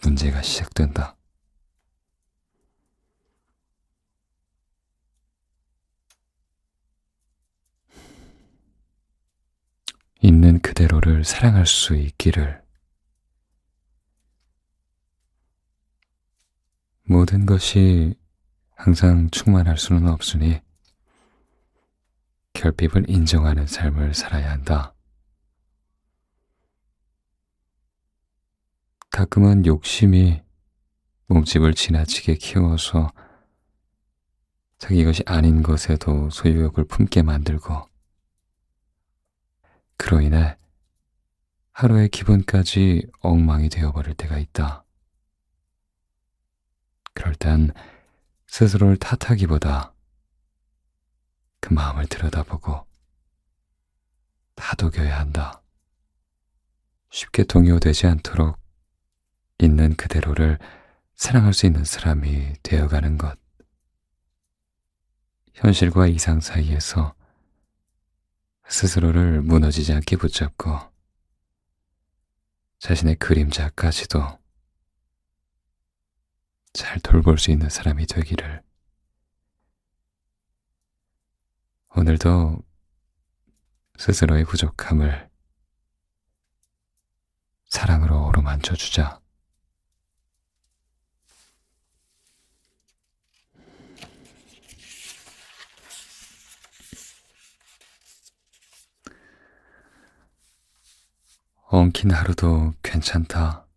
문제가 시작된다. 있는 그대로를 사랑할 수 있기를. 모든 것이 항상 충만할 수는 없으니 결핍을 인정하는 삶을 살아야 한다. 가끔은 욕심이 몸집을 지나치게 키워서 자기 것이 아닌 것에도 소유욕을 품게 만들고 그로 인해 하루의 기분까지 엉망이 되어버릴 때가 있다. 그럴 땐 스스로를 탓하기보다 그 마음을 들여다보고 다독여야 한다. 쉽게 동요되지 않도록 있는 그대로를 사랑할 수 있는 사람이 되어가는 것. 현실과 이상 사이에서 스스로를 무너지지 않게 붙잡고 자신의 그림자까지도 잘 돌볼 수 있는 사람이 되기를. 오늘도 스스로의 부족함을 사랑으로 어루만져 주자. 엉킨 하루도 괜찮다.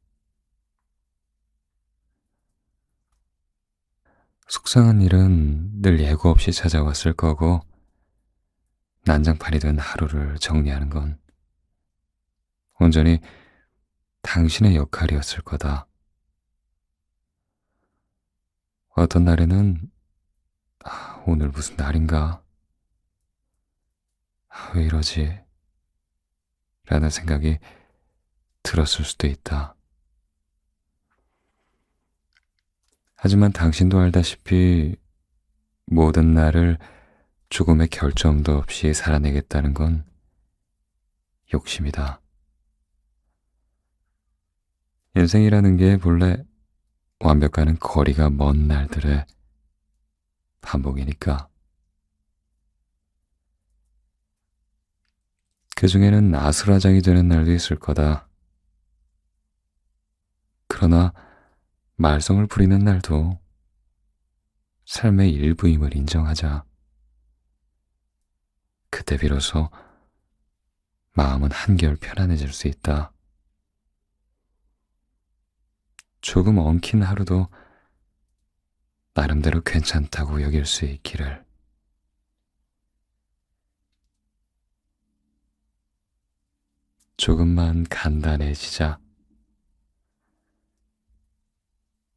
속상한 일은 늘 예고 없이 찾아왔을 거고, 난장판이 된 하루를 정리하는 건 온전히 당신의 역할이었을 거다. 어떤 날에는 오늘 무슨 날인가? 왜 이러지? 라는 생각이 들었을 수도 있다. 하지만 당신도 알다시피 모든 날을 조금의 결점도 없이 살아내겠다는 건 욕심이다. 인생이라는 게 본래 완벽과는 거리가 먼 날들의 반복이니까. 그 중에는 아수라장이 되는 날도 있을 거다. 그러나 말썽을 부리는 날도 삶의 일부임을 인정하자. 그때 비로소 마음은 한결 편안해질 수 있다. 조금 엉킨 하루도 나름대로 괜찮다고 여길 수 있기를. 조금만 간단해지자.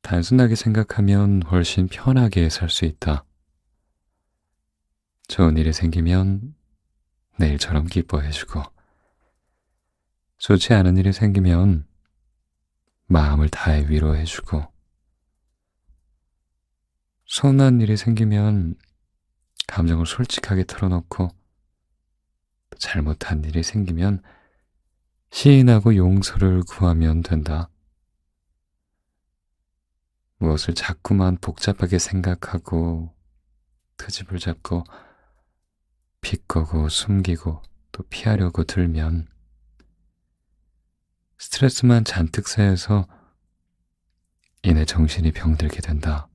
단순하게 생각하면 훨씬 편하게 살 수 있다. 좋은 일이 생기면 내일처럼 기뻐해주고, 좋지 않은 일이 생기면 마음을 다해 위로해주고, 서운한 일이 생기면 감정을 솔직하게 털어놓고, 또 잘못한 일이 생기면 시인하고 용서를 구하면 된다. 무엇을 자꾸만 복잡하게 생각하고 트집을 잡고 비꼬고 숨기고 또 피하려고 들면 스트레스만 잔뜩 쌓여서 이내 정신이 병들게 된다.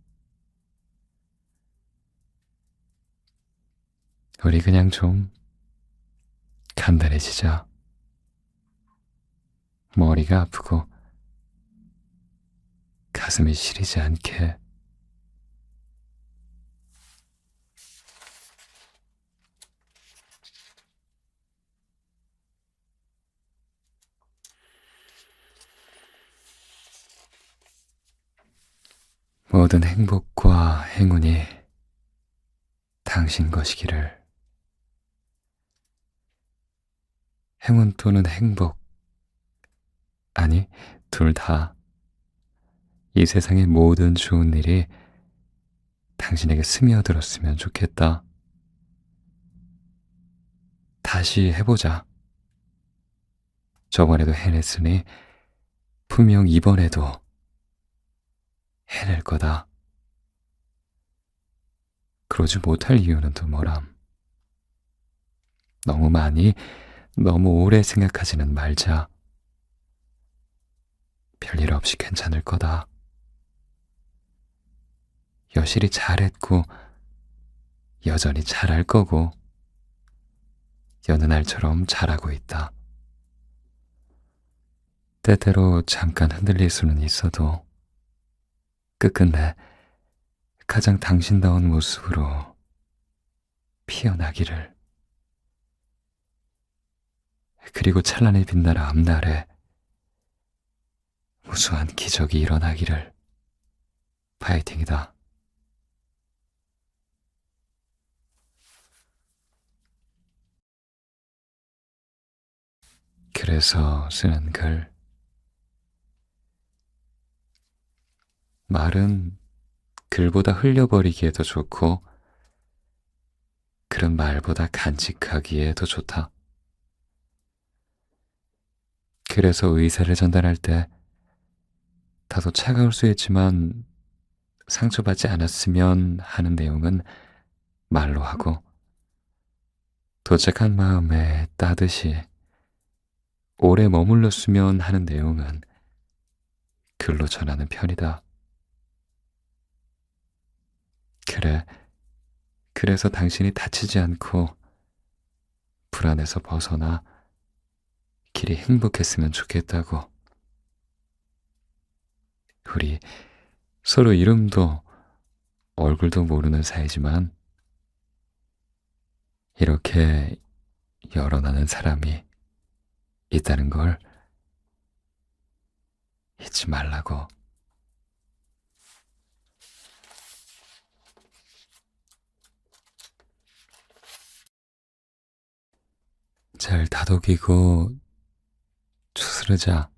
우리 그냥 좀 간단해지자. 머리가 아프고 가슴이 시리지 않게. 모든 행복과 행운이 당신 것이기를. 행운 또는 행복, 아니, 둘 다. 이 세상의 모든 좋은 일이 당신에게 스며들었으면 좋겠다. 다시 해보자. 저번에도 해냈으니 분명 이번에도 해낼 거다. 그러지 못할 이유는 또 뭐람. 너무 많이, 너무 오래 생각하지는 말자. 별일 없이 괜찮을 거다. 여실히 잘했고, 여전히 잘할 거고, 여느 날처럼 잘하고 있다. 때때로 잠깐 흔들릴 수는 있어도 끝끝내 가장 당신다운 모습으로 피어나기를. 그리고 찬란히 빛날 앞날에 무수한 기적이 일어나기를. 파이팅이다. 그래서 쓰는 글. 말은 글보다 흘려버리기에 더 좋고, 글은 말보다 간직하기에 더 좋다. 그래서 의사를 전달할 때 다소 차가울 수 있지만 상처받지 않았으면 하는 내용은 말로 하고, 도착한 마음에 따듯이 오래 머물렀으면 하는 내용은 글로 전하는 편이다. 그래, 그래서 당신이 다치지 않고 불안에서 벗어나 우리끼리 행복했으면 좋겠다고. 우리 서로 이름도 얼굴도 모르는 사이지만 이렇게 열어나는 사람이 있다는 걸 잊지 말라고. 잘 다독이고 추스르자.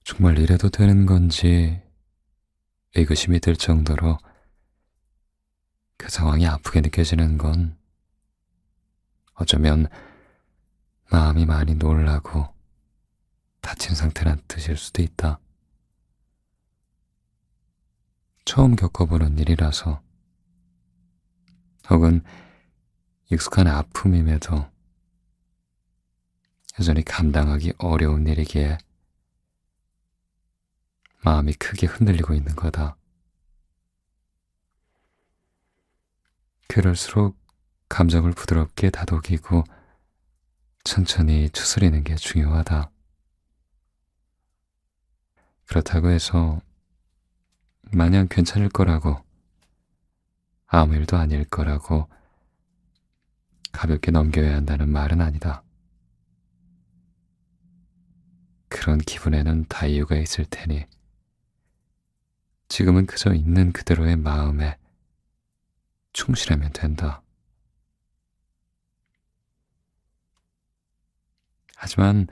정말 이래도 되는 건지 의구심이 들 정도로 그 상황이 아프게 느껴지는 건 어쩌면 마음이 많이 놀라고 다친 상태란 뜻일 수도 있다. 처음 겪어보는 일이라서, 혹은 익숙한 아픔임에도 여전히 감당하기 어려운 일이기에 마음이 크게 흔들리고 있는 거다. 그럴수록 감정을 부드럽게 다독이고 천천히 추스리는 게 중요하다. 그렇다고 해서 마냥 괜찮을 거라고, 아무 일도 아닐 거라고 가볍게 넘겨야 한다는 말은 아니다. 그런 기분에는 다 이유가 있을 테니 지금은 그저 있는 그대로의 마음에 충실하면 된다. 하지만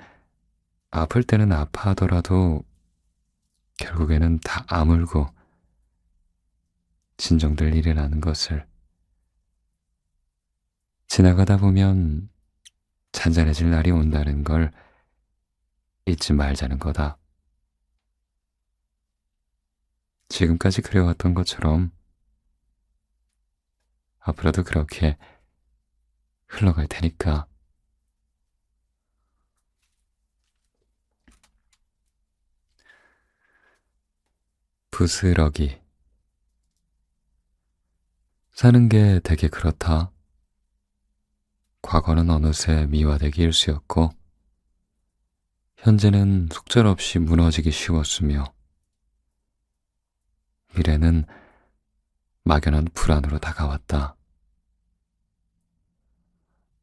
아플 때는 아파하더라도 결국에는 다 아물고 진정될 일이라는 것을, 지나가다 보면 잔잔해질 날이 온다는 걸 잊지 말자는 거다. 지금까지 그래왔던 것처럼 앞으로도 그렇게 흘러갈 테니까. 부스러기. 사는 게 되게 그렇다. 과거는 어느새 미화되기 일쑤였고 현재는 속절없이 무너지기 쉬웠으며 미래는 막연한 불안으로 다가왔다.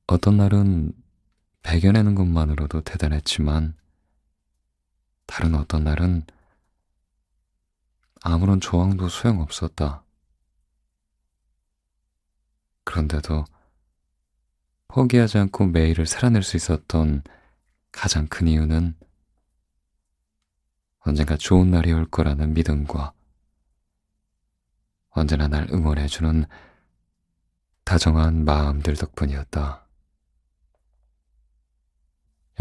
어떤 날은 배겨내는 것만으로도 대단했지만 다른 어떤 날은 아무런 조언도 소용없었다. 그런데도 포기하지 않고 매일을 살아낼 수 있었던 가장 큰 이유는 언젠가 좋은 날이 올 거라는 믿음과 언제나 날 응원해주는 다정한 마음들 덕분이었다.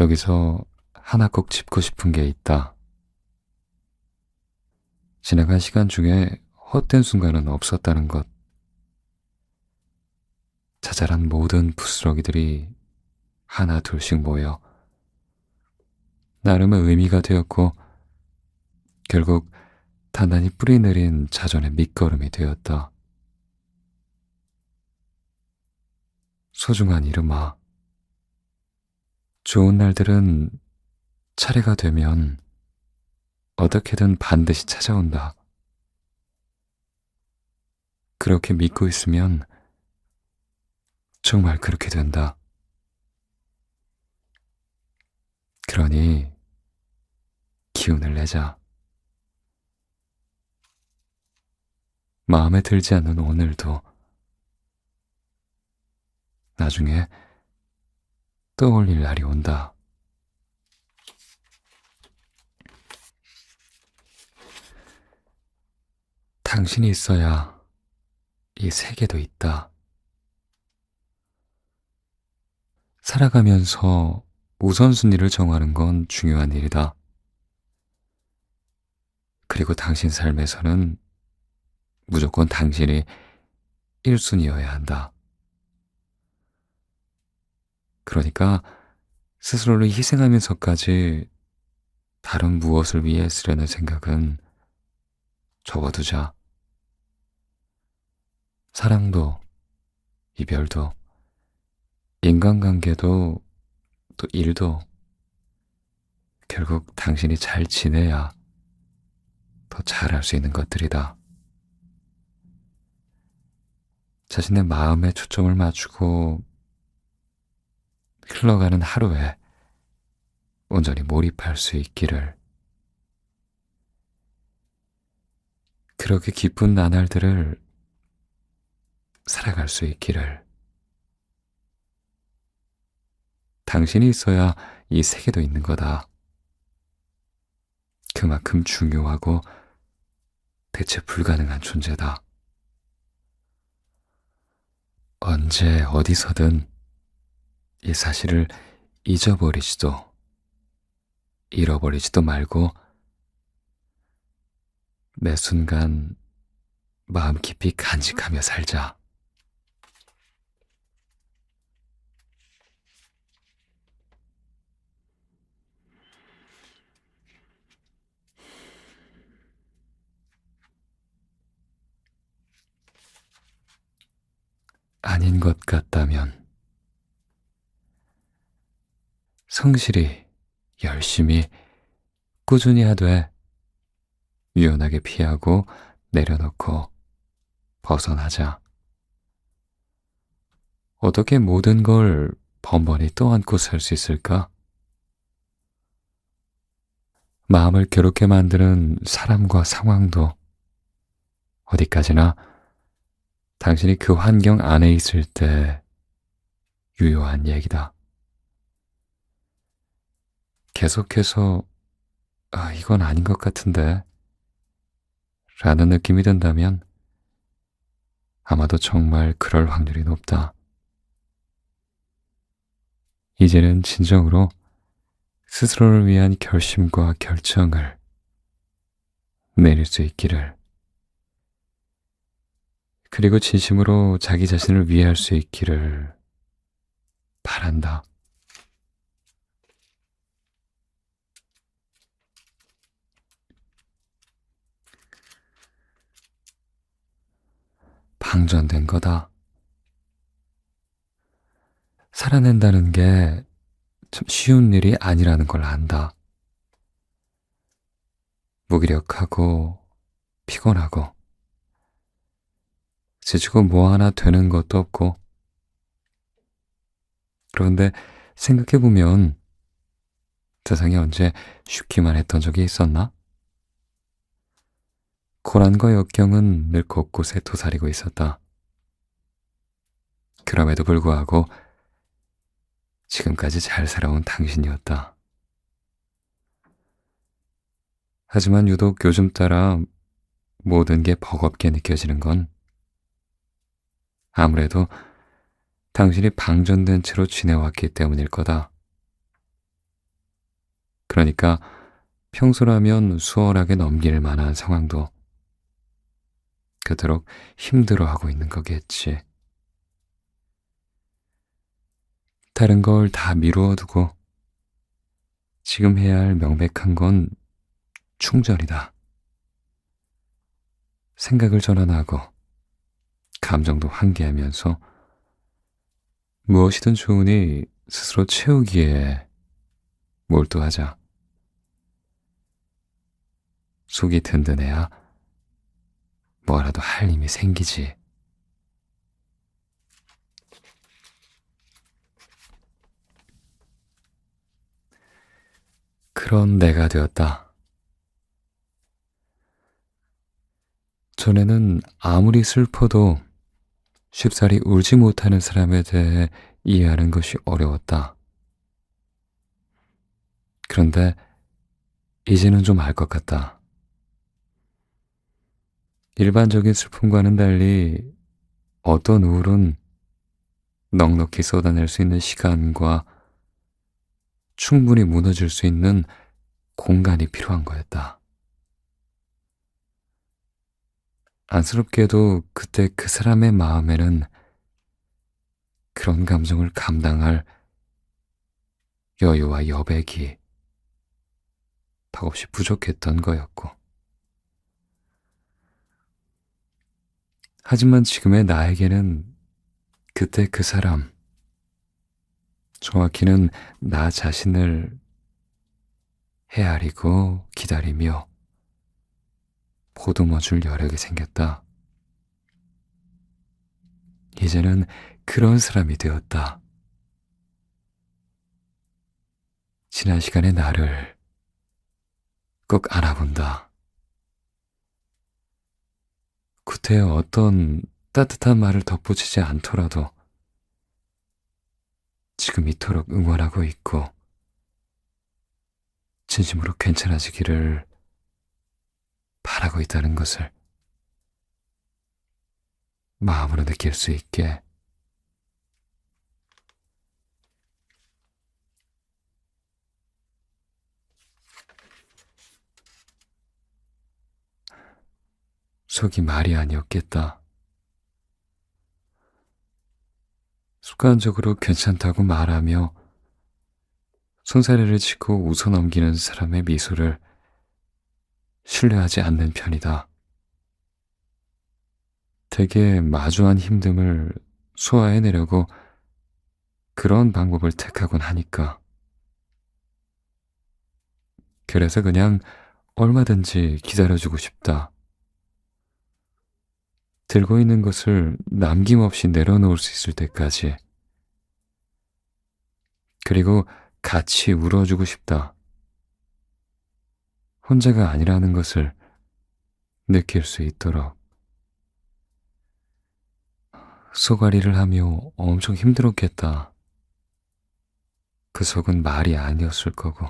여기서 하나 꼭 짚고 싶은 게 있다. 지나간 시간 중에 헛된 순간은 없었다는 것. 자잘한 모든 부스러기들이 하나 둘씩 모여 나름의 의미가 되었고 결국 단단히 뿌리 내린 자전의 밑거름이 되었다. 소중한 이름아, 좋은 날들은 차례가 되면 어떻게든 반드시 찾아온다. 그렇게 믿고 있으면 정말 그렇게 된다. 그러니 기운을 내자. 마음에 들지 않는 오늘도 나중에 떠올릴 날이 온다. 당신이 있어야 이 세계도 있다. 살아가면서 우선순위를 정하는 건 중요한 일이다. 그리고 당신 삶에서는 무조건 당신이 1순위여야 한다. 그러니까 스스로를 희생하면서까지 다른 무엇을 위해 쓰려는 생각은 접어두자. 사랑도, 이별도, 인간관계도 또 일도 결국 당신이 잘 지내야 더 잘할 수 있는 것들이다. 자신의 마음에 초점을 맞추고 흘러가는 하루에 온전히 몰입할 수 있기를, 그렇게 기쁜 나날들을 살아갈 수 있기를. 당신이 있어야 이 세계도 있는 거다. 그만큼 중요하고 대체 불가능한 존재다. 언제 어디서든 이 사실을 잊어버리지도 잃어버리지도 말고 매 순간 마음 깊이 간직하며 살자. 아닌 것 같다면 성실히 열심히 꾸준히 하되 유연하게 피하고 내려놓고 벗어나자. 어떻게 모든 걸 번번이 떠안고 살 수 있을까? 마음을 괴롭게 만드는 사람과 상황도 어디까지나 당신이 그 환경 안에 있을 때 유효한 얘기다. 계속해서 이건 아닌 것 같은데 라는 느낌이 든다면 아마도 정말 그럴 확률이 높다. 이제는 진정으로 스스로를 위한 결심과 결정을 내릴 수 있기를, 그리고 진심으로 자기 자신을 위할 수 있기를 바란다. 방전된 거다. 살아낸다는 게 참 쉬운 일이 아니라는 걸 안다. 무기력하고 피곤하고 지치고 뭐 하나 되는 것도 없고. 그런데 생각해보면 세상에 언제 쉽기만 했던 적이 있었나? 고난과 역경은 늘 곳곳에 도사리고 있었다. 그럼에도 불구하고 지금까지 잘 살아온 당신이었다. 하지만 유독 요즘 따라 모든 게 버겁게 느껴지는 건 아무래도 당신이 방전된 채로 지내왔기 때문일 거다. 그러니까 평소라면 수월하게 넘길 만한 상황도 그토록 힘들어하고 있는 거겠지. 다른 걸 다 미루어 두고 지금 해야 할 명백한 건 충전이다. 생각을 전환하고 감정도 환기하면서 무엇이든 좋으니 스스로 채우기에 몰두하자. 속이 든든해야 뭐라도 할 힘이 생기지. 그런 내가 되었다. 전에는 아무리 슬퍼도 쉽사리 울지 못하는 사람에 대해 이해하는 것이 어려웠다. 그런데 이제는 좀 알 것 같다. 일반적인 슬픔과는 달리 어떤 우울은 넉넉히 쏟아낼 수 있는 시간과 충분히 무너질 수 있는 공간이 필요한 거였다. 안쓰럽게도 그때 그 사람의 마음에는 그런 감정을 감당할 여유와 여백이 턱없이 부족했던 거였고. 하지만 지금의 나에게는 그때 그 사람, 정확히는 나 자신을 헤아리고 기다리며 보듬어줄 여력이 생겼다. 이제는 그런 사람이 되었다. 지난 시간의 나를 꼭 알아본다. 구태여 어떤 따뜻한 말을 덧붙이지 않더라도 지금 이토록 응원하고 있고 진심으로 괜찮아지기를 바라고 있다는 것을 마음으로 느낄 수 있게. 속이 말이 아니었겠다. 습관적으로 괜찮다고 말하며 손사래를 치고 웃어넘기는 사람의 미소를 신뢰하지 않는 편이다. 되게 마주한 힘듦을 소화해내려고 그런 방법을 택하곤 하니까. 그래서 그냥 얼마든지 기다려주고 싶다. 들고 있는 것을 남김없이 내려놓을 수 있을 때까지. 그리고 같이 울어주고 싶다. 혼자가 아니라는 것을 느낄 수 있도록. 소가리를 하며 엄청 힘들었겠다. 그 속은 말이 아니었을 거고.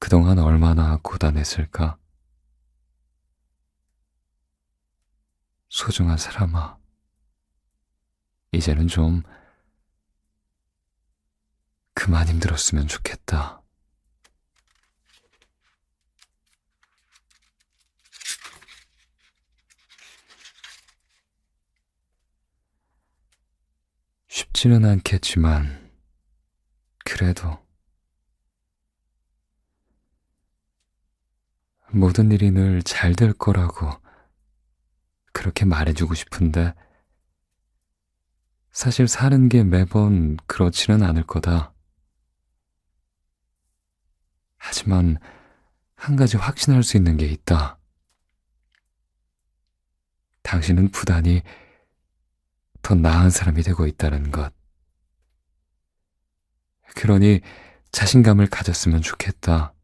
그동안 얼마나 고단했을까. 소중한 사람아, 이제는 좀 그만 힘들었으면 좋겠다. 쉽지는 않겠지만, 그래도 모든 일이 늘 잘 될 거라고 그렇게 말해주고 싶은데, 사실 사는 게 매번 그렇지는 않을 거다. 하지만 한 가지 확신할 수 있는 게 있다. 당신은 부단히 더 나은 사람이 되고 있다는 것. 그러니 자신감을 가졌으면 좋겠다.